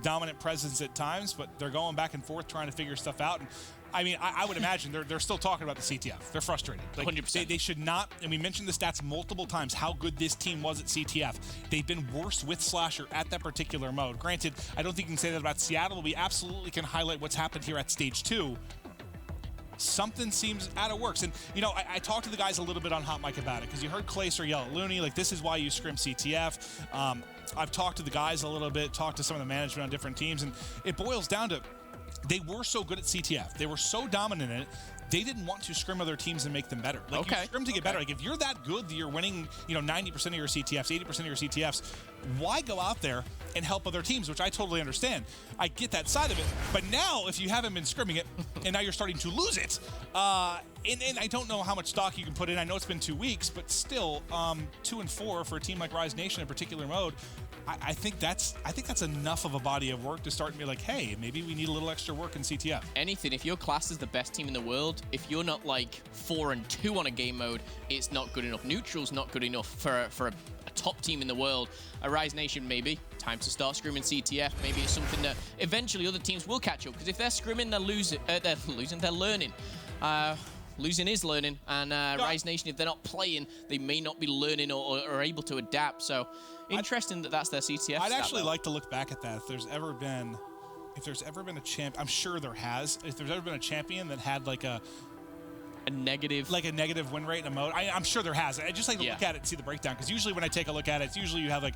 dominant presence at times, but they're going back and forth trying to figure stuff out. And I mean, I would imagine they're still talking about the CTF. They're frustrated. Like, 100%. They should not, and we mentioned the stats multiple times, how good this team was at CTF. They've been worse with Slasher at that particular mode. Granted, I don't think you can say that about Seattle. We absolutely can highlight what's happened here at Stage 2. Something seems out of works. And, you know, I talked to the guys a little bit on Hot Mic about it because you heard Clayster yell at Looney, like, this is why you scrim CTF. I've talked to the guys a little bit, talked to some of the management on different teams, and it boils down to they were so good at CTF. They were so dominant in it. They didn't want to scrim other teams and make them better. Like, you scrim to get better. Like, if you're that good that you're winning, you know, 90% of your CTFs, 80% of your CTFs, why go out there and help other teams, which I totally understand. I get that side of it. But now, if you haven't been scrimming it, and now you're starting to lose it, and I don't know how much stock you can put in. I know it's been 2 weeks, but still, 2 and 4 for a team like Rise Nation in particular mode, I think that's enough of a body of work to start and be like, hey, maybe we need a little extra work in CTF. Anything. If your class is the best team in the world, if you're not like 4 and 2 on a game mode, it's not good enough. Neutral's not good enough for a top team in the world. A Rise Nation, maybe. Time to start scrimming CTF. Maybe it's something that eventually other teams will catch up. Because if they're scrimming, they're losing. They're learning. Losing is learning. And Rise Nation, if they're not playing, they may not be learning or able to adapt. So interesting that's their CTF. I'd actually like to look back at that. If there's ever been a champ, I'm sure there has. If there's ever been a champion that had like a negative win rate in a mode, I'm sure there has. I just like to look at it and see the breakdown, because usually when I take a look at it, it's usually you have like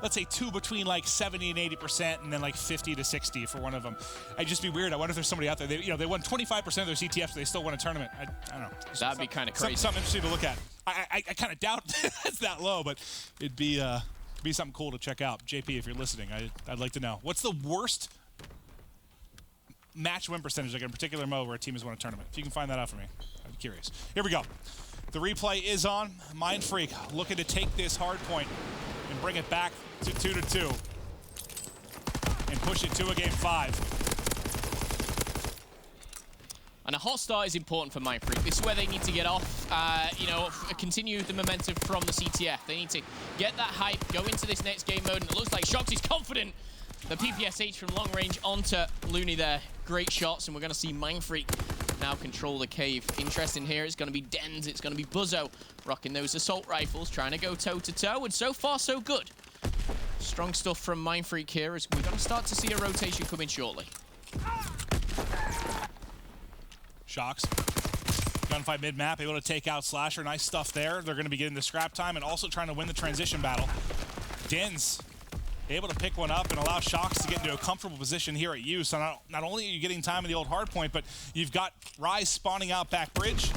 let's say two between like 70 and 80%, and then like 50 to 60 for one of them. It'd just be weird. I wonder if there's somebody out there. They won 25% of their CTFs, but they still won a tournament. I don't know. That'd be kind of crazy. Something interesting to look at. I kind of doubt that's that low, but it'd be something cool to check out. JP, if you're listening, I'd like to know what's the worst match win percentage, like in a particular mode where a team has won a tournament. If you can find that out for me, I'm curious. Here we go. The replay is on. Mindfreak looking to take this hard point and bring it back to 2-2 and push it to a game 5. And a hot start is important for Mindfreak. This is where they need to get off, continue the momentum from the CTF. They need to get that hype, go into this next game mode, and it looks like Shox is confident. The PPSH from long range onto Looney there. Great shots, and we're going to see Mindfreak now control the cave. Interesting here, it's going to be Dens, it's going to be Buzzo rocking those assault rifles, trying to go toe-to-toe, and so far so good. Strong stuff from Mindfreak here, as we're going to start to see a rotation coming shortly. Shox. Gunfight mid-map, able to take out Slasher. Nice stuff there. They're going to be getting the scrap time and also trying to win the transition battle. Dens able to pick one up and allow Shox to get into a comfortable position here at U. So not only are you getting time in the old hard point, but you've got Rise spawning out back bridge,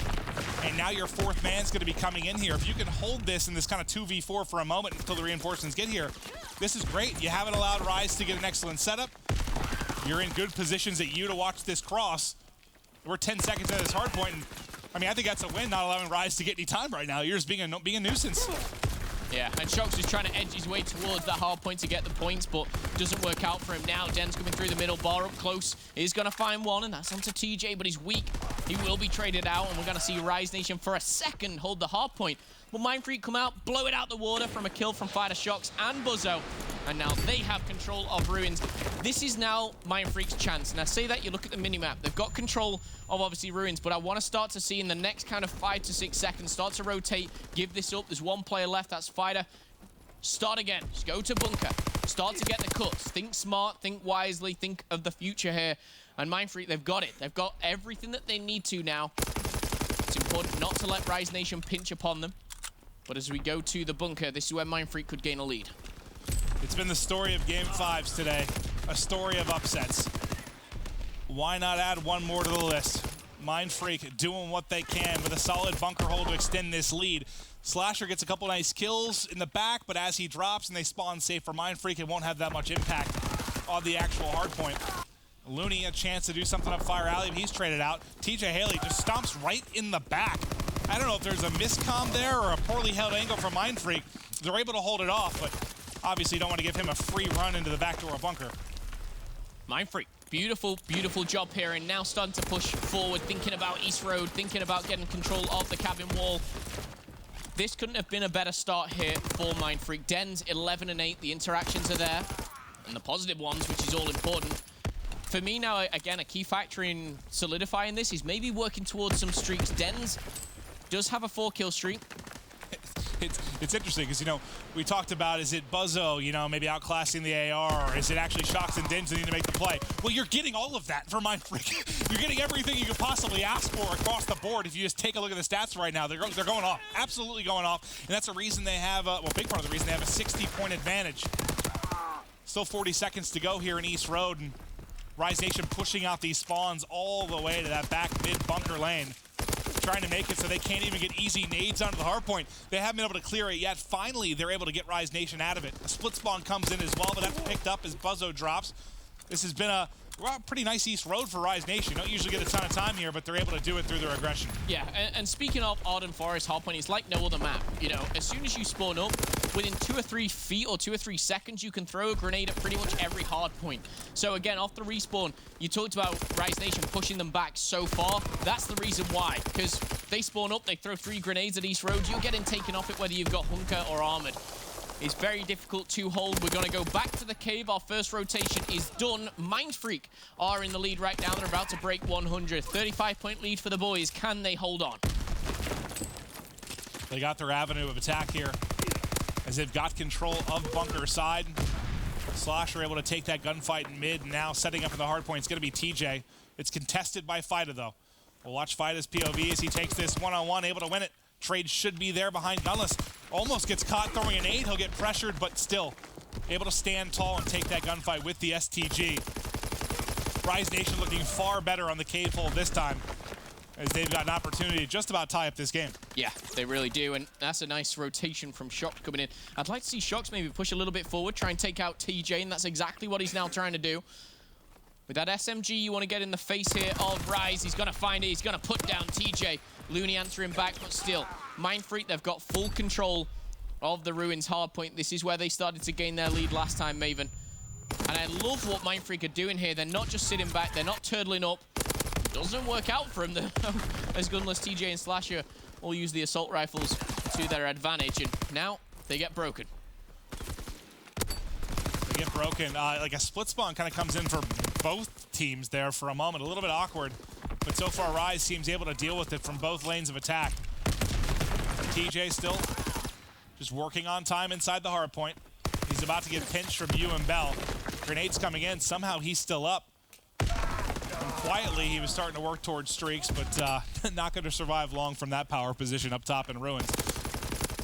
and now your 4th man's going to be coming in here. If you can hold this in this kind of 2v4 for a moment until the reinforcements get here, this is great. You haven't allowed Rise to get an excellent setup. You're in good positions at U to watch this cross. We're 10 seconds into this hard point, and I mean, I think that's a win, not allowing Rise to get any time right now. You're just being a nuisance. Yeah, and Shox is trying to edge his way towards that hard point to get the points, but doesn't work out for him now. Den's coming through the middle, bar up close. He's going to find one, and that's onto TJ, but he's weak. He will be traded out, and we're going to see Rise Nation for a second hold the hard point. Will Mindfreak come out, blow it out the water from a kill from Fighter Shox and Buzzo, and now they have control of Ruins. This is now Mindfreak's chance, and I say that, you look at the minimap, they've got control of obviously Ruins, but I want to start to see in the next kind of 5 to 6 seconds, start to rotate, give this up. There's one player left, that's Fighter. Start again, just go to bunker, start to get the cuts, think smart, think wisely, think of the future here. And Mindfreak, they've got it. They've got everything that they need to now It's important not to let Rise Nation pinch upon them. But as we go to the bunker, this is where Mindfreak could gain a lead. It's been the story of Game 5s today. A story of upsets. Why not add one more to the list? Mindfreak doing what they can with a solid bunker hole to extend this lead. Slasher gets a couple nice kills in the back, but as he drops and they spawn safe for Mindfreak, it won't have that much impact on the actual hardpoint. Looney a chance to do something up Fire Alley, but he's traded out. TJ Haley just stomps right in the back. I don't know if there's a miscomm there or a poorly held angle from Mindfreak. They're able to hold it off, but obviously don't want to give him a free run into the back door of bunker. Mindfreak, beautiful, beautiful job here, and now starting to push forward, thinking about East Road, thinking about getting control of the cabin wall. This couldn't have been a better start here for Mindfreak. Den's 11 and 8, the interactions are there, and the positive ones, which is all important. For me now, again, a key factor in solidifying this is maybe working towards some streaks. Den's does have a 4-kill streak. It's interesting because, you know, we talked about, is it Buzzo, you know, maybe outclassing the AR, or is it actually Shox and Dens that need to make the play? Well, you're getting all of that for Mindfreak. You're getting everything you could possibly ask for across the board. If you just take a look at the stats right now, they're going off, absolutely going off. And that's a reason they have, well, big part of the reason they have a 60-point advantage. Still 40 seconds to go here in East Road, and Rise Nation pushing out these spawns all the way to that back mid-bunker lane. Trying to make it so they can't even get easy nades onto the hardpoint. They haven't been able to clear it yet. Finally, they're able to get Rise Nation out of it. A split spawn comes in as well, but that's picked up as Buzzo drops. This has been a pretty nice East Road for Rise Nation. Don't usually get a ton of time here, but they're able to do it through their aggression. Yeah, and speaking of Arden Forest hardpoint, it's like no other map. You know, as soon as you spawn up, within 2 or 3 feet or 2 or 3 seconds, you can throw a grenade at pretty much every hardpoint. So again, off the respawn, you talked about Rise Nation pushing them back so far. That's the reason why, because they spawn up, they throw 3 grenades at East Road, you're getting taken off it whether you've got Hunker or Armored. It's very difficult to hold. We're going to go back to the cave. Our first rotation is done. Mindfreak are in the lead right now. They're about to break 100. 35-point lead for the boys. Can they hold on? They got their avenue of attack here as they've got control of bunker side. Slasher able to take that gunfight in mid, and now setting up in the hard point. It's going to be TJ. It's contested by Fida, though. We'll watch Fida's POV as he takes this one-on-one, able to win it. Trade should be there behind Gunless. Almost gets caught throwing an 8. He'll get pressured, but still able to stand tall and take that gunfight with the STG. Rise Nation looking far better on the cave hole this time, as they've got an opportunity to just about tie up this game. Yeah, they really do, and that's a nice rotation from Shox coming in. I'd like to see Shox maybe push a little bit forward, try and take out TJ, and that's exactly what he's now trying to do. With that SMG, you want to get in the face here of Rise. He's going to find it. He's going to put down TJ. Looney answering back, but still. Mindfreak, they've got full control of the Ruins hardpoint. This is where they started to gain their lead last time, Maven. And I love what Mindfreak are doing here. They're not just sitting back. They're not turtling up. Doesn't work out for them, though, as Gunless, TJ, and Slasher all use the assault rifles to their advantage. And now they get broken. They get broken. Like a split spawn kind of comes in for both teams there for a moment. A little bit awkward. But so far, Rise seems able to deal with it from both lanes of attack. TJ still just working on time inside the hard point. He's about to get pinched from Yu and Bell. Grenades coming in. Somehow he's still up. And quietly, he was starting to work towards streaks, but not going to survive long from that power position up top in Ruins.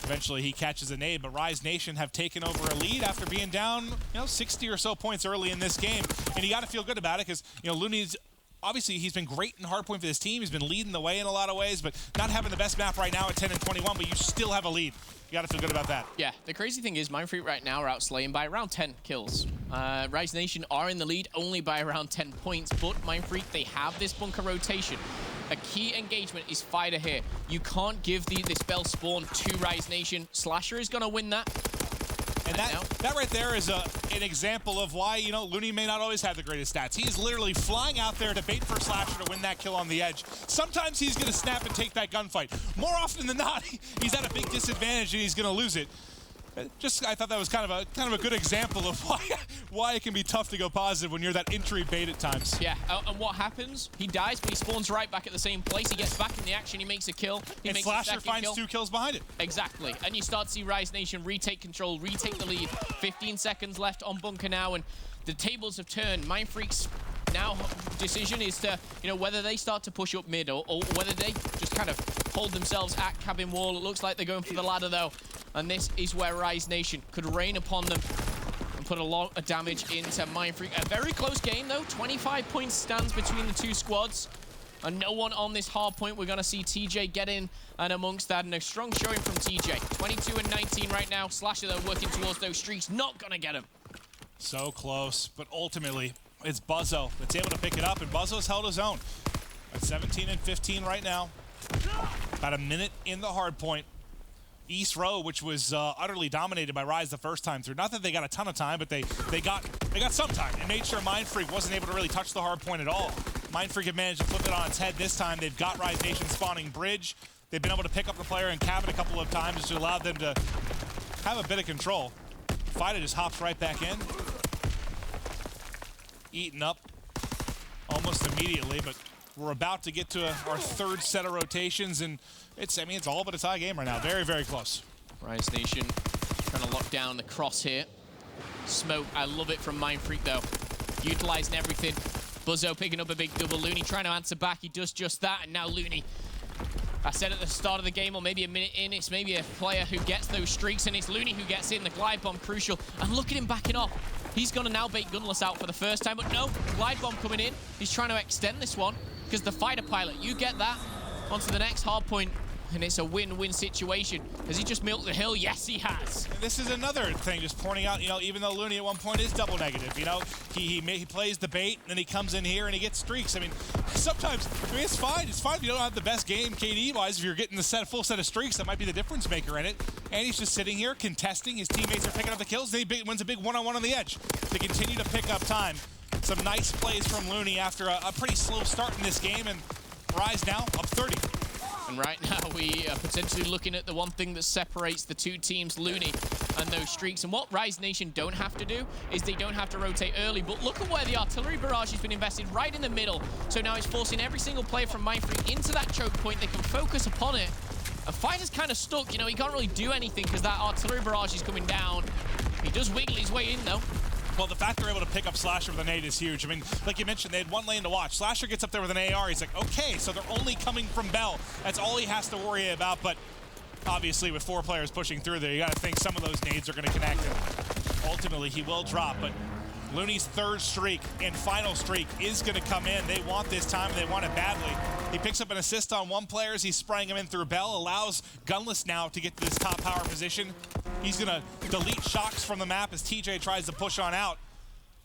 Eventually, he catches a nade, but Rise Nation have taken over a lead after being down, 60 or so points early in this game. And you got to feel good about it because, Looney's obviously, he's been great in hardpoint for this team. He's been leading the way in a lot of ways, but not having the best map right now at 10 and 21, but you still have a lead. You got to feel good about that. Yeah, the crazy thing is Mindfreak right now are outslaying by around 10 kills. Rise Nation are in the lead only by around 10 points, but Mindfreak, they have this bunker rotation. A key engagement is Fighter here. You can't give this Bell spawn to Rise Nation. Slasher is going to win that. And that right there is an example of why, Looney may not always have the greatest stats. He's literally flying out there to bait for Slasher to win that kill on the edge. Sometimes he's going to snap and take that gunfight. More often than not, he's at a big disadvantage and he's going to lose it. I thought that was kind of a good example of why it can be tough to go positive when you're that entry bait at times. Yeah, and what happens? He dies, but he spawns right back at the same place. He gets back in the action. He makes a kill. And Slasher finds 2 kills behind it. Exactly. And you start to see Rise Nation retake control, retake the lead. 15 seconds left on bunker now, and the tables have turned. Mindfreak's now decision is to, whether they start to push up mid or whether they just kind of hold themselves at cabin wall. It looks like they're going for the ladder, though. And this is where Rise Nation could rain upon them and put a lot of damage into Mindfreak. A very close game, though. 25 points stands between the two squads. And no one on this hard point. We're going to see TJ get in and amongst that. And a strong showing from TJ. 22 and 19 right now. Slasher, though, working towards those streaks. Not going to get him. So close, but ultimately, it's Buzzo that's able to pick it up. And Buzzo's held his own. At 17 and 15 right now. About a minute in the hard point. East Row, which was utterly dominated by Rise the first time through. Not that they got a ton of time, but they got some time and made sure Mindfreak wasn't able to really touch the hard point at all. Mindfreak have managed to flip it on its head this time. They've got Rise Nation spawning bridge. They've been able to pick up the player and cabin a couple of times to allow them to have a bit of control. Fida just hops right back in. Eaten up almost immediately, but we're about to get to our third set of rotations, and it's all but a tie game right now. Very, very close. Rise Nation trying to lock down the cross here. Smoke, I love it from Mindfreak, though. Utilizing everything. Buzzo picking up a big double. Looney trying to answer back. He does just that, and now Looney. I said at the start of the game, or maybe a minute in, it's maybe a player who gets those streaks, and it's Looney who gets in. The glide bomb crucial, and look at him backing off. He's going to now bait Gunless out for the first time, but no, glide bomb coming in. He's trying to extend this one, because the fighter pilot, you get that onto the next hard point, and it's a win-win situation. Has he just milked the hill? Yes, he has. And this is another thing, just pointing out, even though Looney at one point is double negative, he plays the bait, and then he comes in here and he gets streaks. Sometimes, it's fine. It's fine if you don't have the best game KD-wise. If you're getting the full set of streaks, that might be the difference maker in it. And he's just sitting here contesting. His teammates are picking up the kills, and he wins a big one-on-one on the edge to continue to pick up time. Some nice plays from Looney after a pretty slow start in this game, and Rise now up 30. And right now we are potentially looking at the one thing that separates the two teams, Looney and those streaks. And what Rise Nation don't have to do is they don't have to rotate early. But look at where the artillery barrage has been invested, right in the middle. So now it's forcing every single player from Mindfreak into that choke point. They can focus upon it. And Fighter's kind of stuck. He can't really do anything because that artillery barrage is coming down. He does wiggle his way in, though. Well, the fact they're able to pick up Slasher with a nade is huge. Like you mentioned, they had one lane to watch. Slasher gets up there with an AR. He's like, okay, so they're only coming from Bell. That's all he has to worry about. But obviously, with 4 players pushing through there, you got to think some of those nades are going to connect. And ultimately, he will drop. But Looney's third streak and final streak is going to come in. They want this time, and they want it badly. He picks up an assist on one player as he's spraying him in through Bell, allows Gunless now to get to this top power position. He's going to delete shocks from the map as TJ tries to push on out.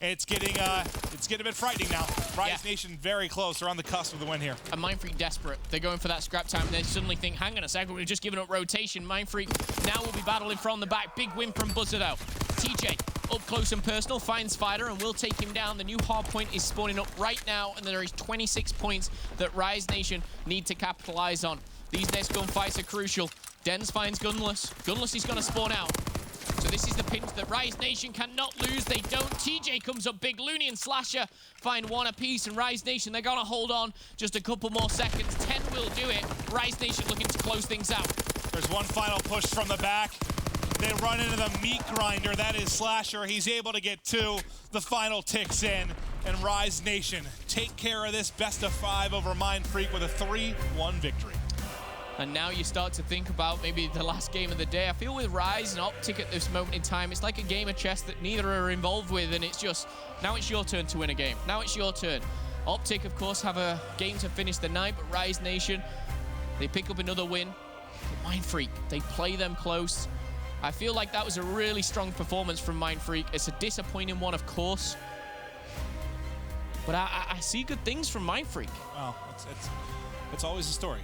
It's getting a bit frightening now. Rise Nation very close. They're on the cusp of the win here. And Mindfreak desperate. They're going for that scrap time. They suddenly think, hang on a second, we've just given up rotation. Mindfreak now will be battling from the back. Big win from Buzzer, though. TJ up close and personal, finds Fighter and will take him down. The new hard point is spawning up right now, and there is 26 points that Rise Nation need to capitalize on. These next gunfights are crucial. Dens finds Gunless. Gunless is going to spawn out. So this is the pinch that Rise Nation cannot lose. They don't. TJ comes up big. Looney and Slasher find one apiece, and Rise Nation, they're going to hold on just a couple more seconds. 10 will do it. Rise Nation looking to close things out. There's one final push from the back. They run into the meat grinder. That is Slasher. He's able to get 2. The final ticks in, and Rise Nation take care of this best of 5 over Mindfreak with a 3-1 victory. And now you start to think about maybe the last game of the day. I feel with Rise and Optic at this moment in time, it's like a game of chess that neither are involved with, and it's just, now it's your turn to win a game. Now it's your turn. Optic, of course, have a game to finish the night, but Rise Nation, they pick up another win. But Mindfreak, they play them close. I feel like that was a really strong performance from Mindfreak. It's a disappointing one, of course. But I see good things from Mindfreak. Well, it's always a story.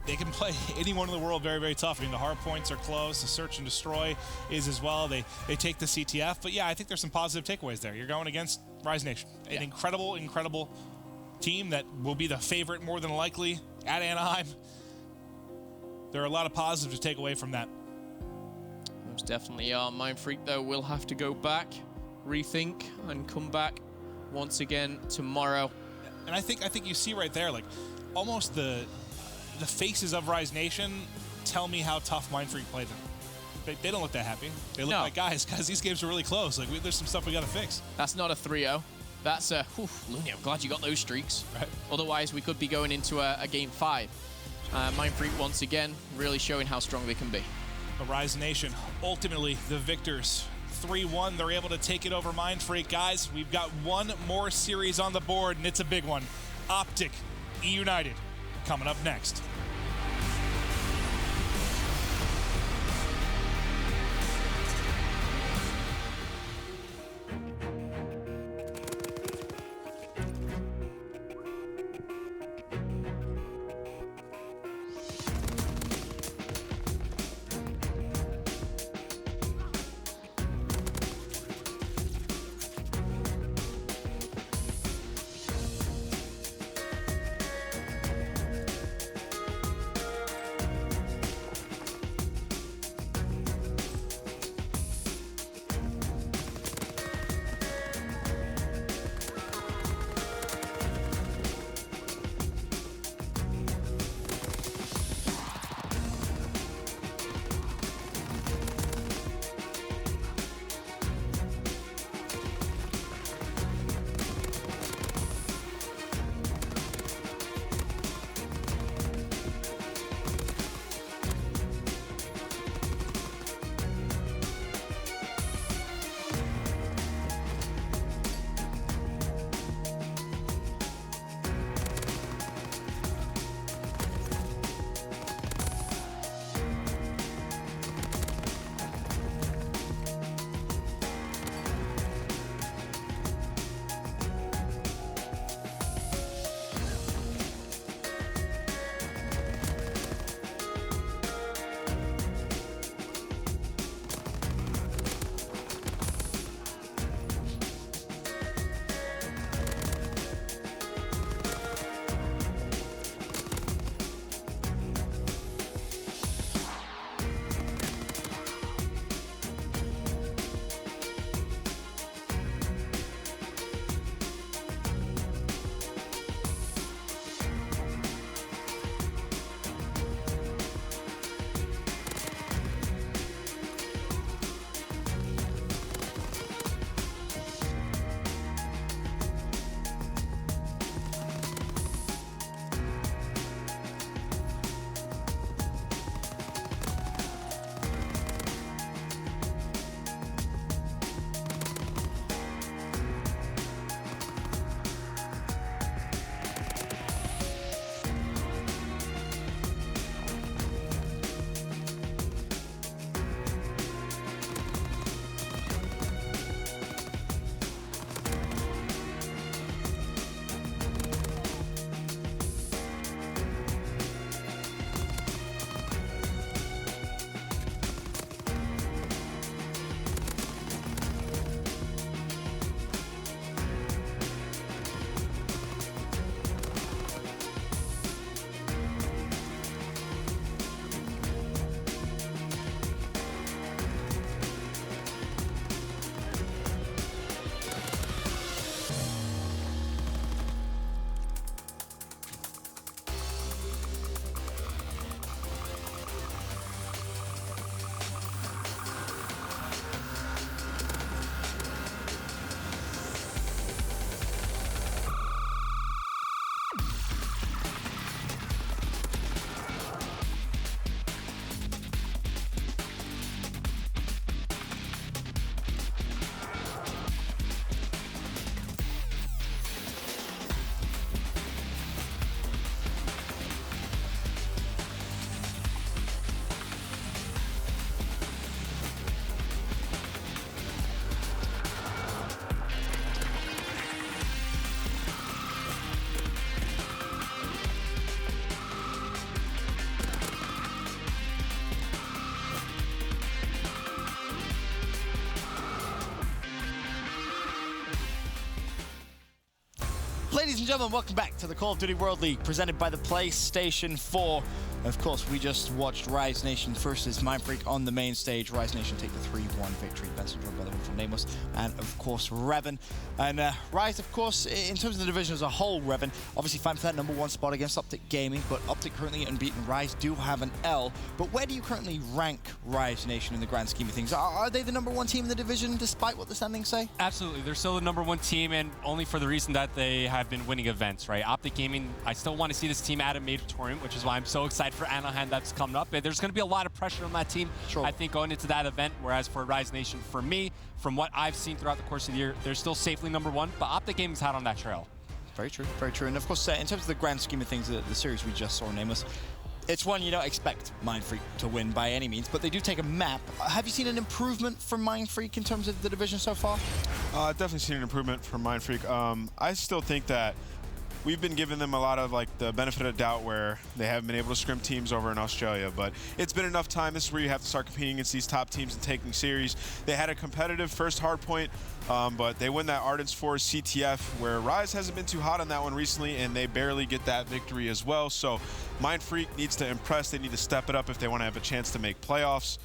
They can play anyone in the world very, very tough. The hard points are close. The search and destroy is as well. They take the CTF. But yeah, I think there's some positive takeaways there. You're going against Rise Nation. An incredible, incredible team that will be the favorite more than likely at Anaheim. There are a lot of positives to take away from that. Most definitely are. Mindfreak, though, will have to go back, rethink, and come back once again tomorrow. And I think you see right there, like, almost the faces of Rise Nation tell me how tough Mindfreak played them. They don't look that happy. They look like, guys, these games are really close. Like, there's some stuff we got to fix. That's not a 3-0. That's Looney, I'm glad you got those streaks. Right. Otherwise, we could be going into a game 5. Mindfreak once again, really showing how strong they can be. The Rise Nation, ultimately the victors. 3-1, they're able to take it over Mindfreak. Guys, we've got one more series on the board, and it's a big one. Optic, United, coming up next. Ladies and gentlemen, welcome back to the Call of Duty World League presented by the PlayStation 4. Of course, we just watched Rise Nation versus Mindfreak on the main stage. Rise Nation take the 3-1 victory. Benson joined by the from Nameless and, of course, Revan. And Rise, of course, in terms of the division as a whole, Revan, obviously fighting for that #1 spot against Optic Gaming, but Optic currently unbeaten. Rise do have an L. But where do you currently rank Rise Nation in the grand scheme of things? Are they the #1 team in the division, despite what the standings say? Absolutely. They're still the #1 team, and only for the reason that they have been winning events, right? Optic Gaming, I still want to see this team at a major tournament, which is why I'm so excited for Anaheim that's coming up. There's going to be a lot of pressure on that team, I think, going into that event, whereas for Rise Nation, for me, from what I've seen throughout the course of the year, they're still safely #1, but Optic Gaming's hot on that trail. Very true, very true. And of course, in terms of the grand scheme of things, the series we just saw, Nameless, it's one you don't expect Mindfreak to win by any means, but they do take a map. Have you seen an improvement from Mindfreak in terms of the division so far? Definitely seen an improvement from Mindfreak. I still think that we've been giving them a lot of the benefit of doubt where they haven't been able to scrim teams over in Australia, but it's been enough time. This is where you have to start competing against these top teams and taking series. They had a competitive first hard point, but they win that Ardence Force CTF, where Rise hasn't been too hot on that one recently, and they barely get that victory as well. So Mindfreak needs to impress. They need to step it up if they want to have a chance to make playoffs,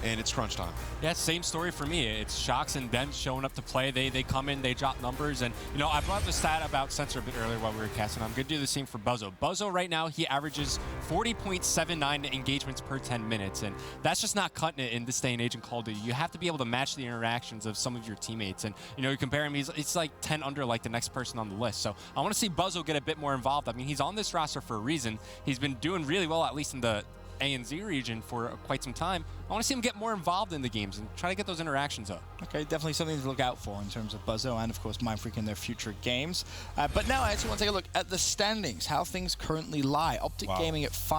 and it's crunch time. Yeah, same story for me. It's Shocks and Ben showing up to play. They come in, they drop numbers, and I brought up the stat about Sensor a bit earlier while we were casting. I'm going to do the same for Buzzo. Buzzo right now, he averages 40.79 engagements per 10 minutes, and that's just not cutting it in this day and age in Call of Duty. You have to be able to match the interactions of some of your teammates, and you compare him, it's like 10 under like the next person on the list. So I want to see Buzzo get a bit more involved. I mean, he's on this roster for a reason. He's been doing really well, at least in the ANZ region for quite some time. I want to see him get more involved in the games and try to get those interactions up. Okay, definitely something to look out for in terms of Buzzo and, of course, Mindfreak in their future games. But now I actually want to take a look at the standings, how things currently lie. Optic Gaming at 5.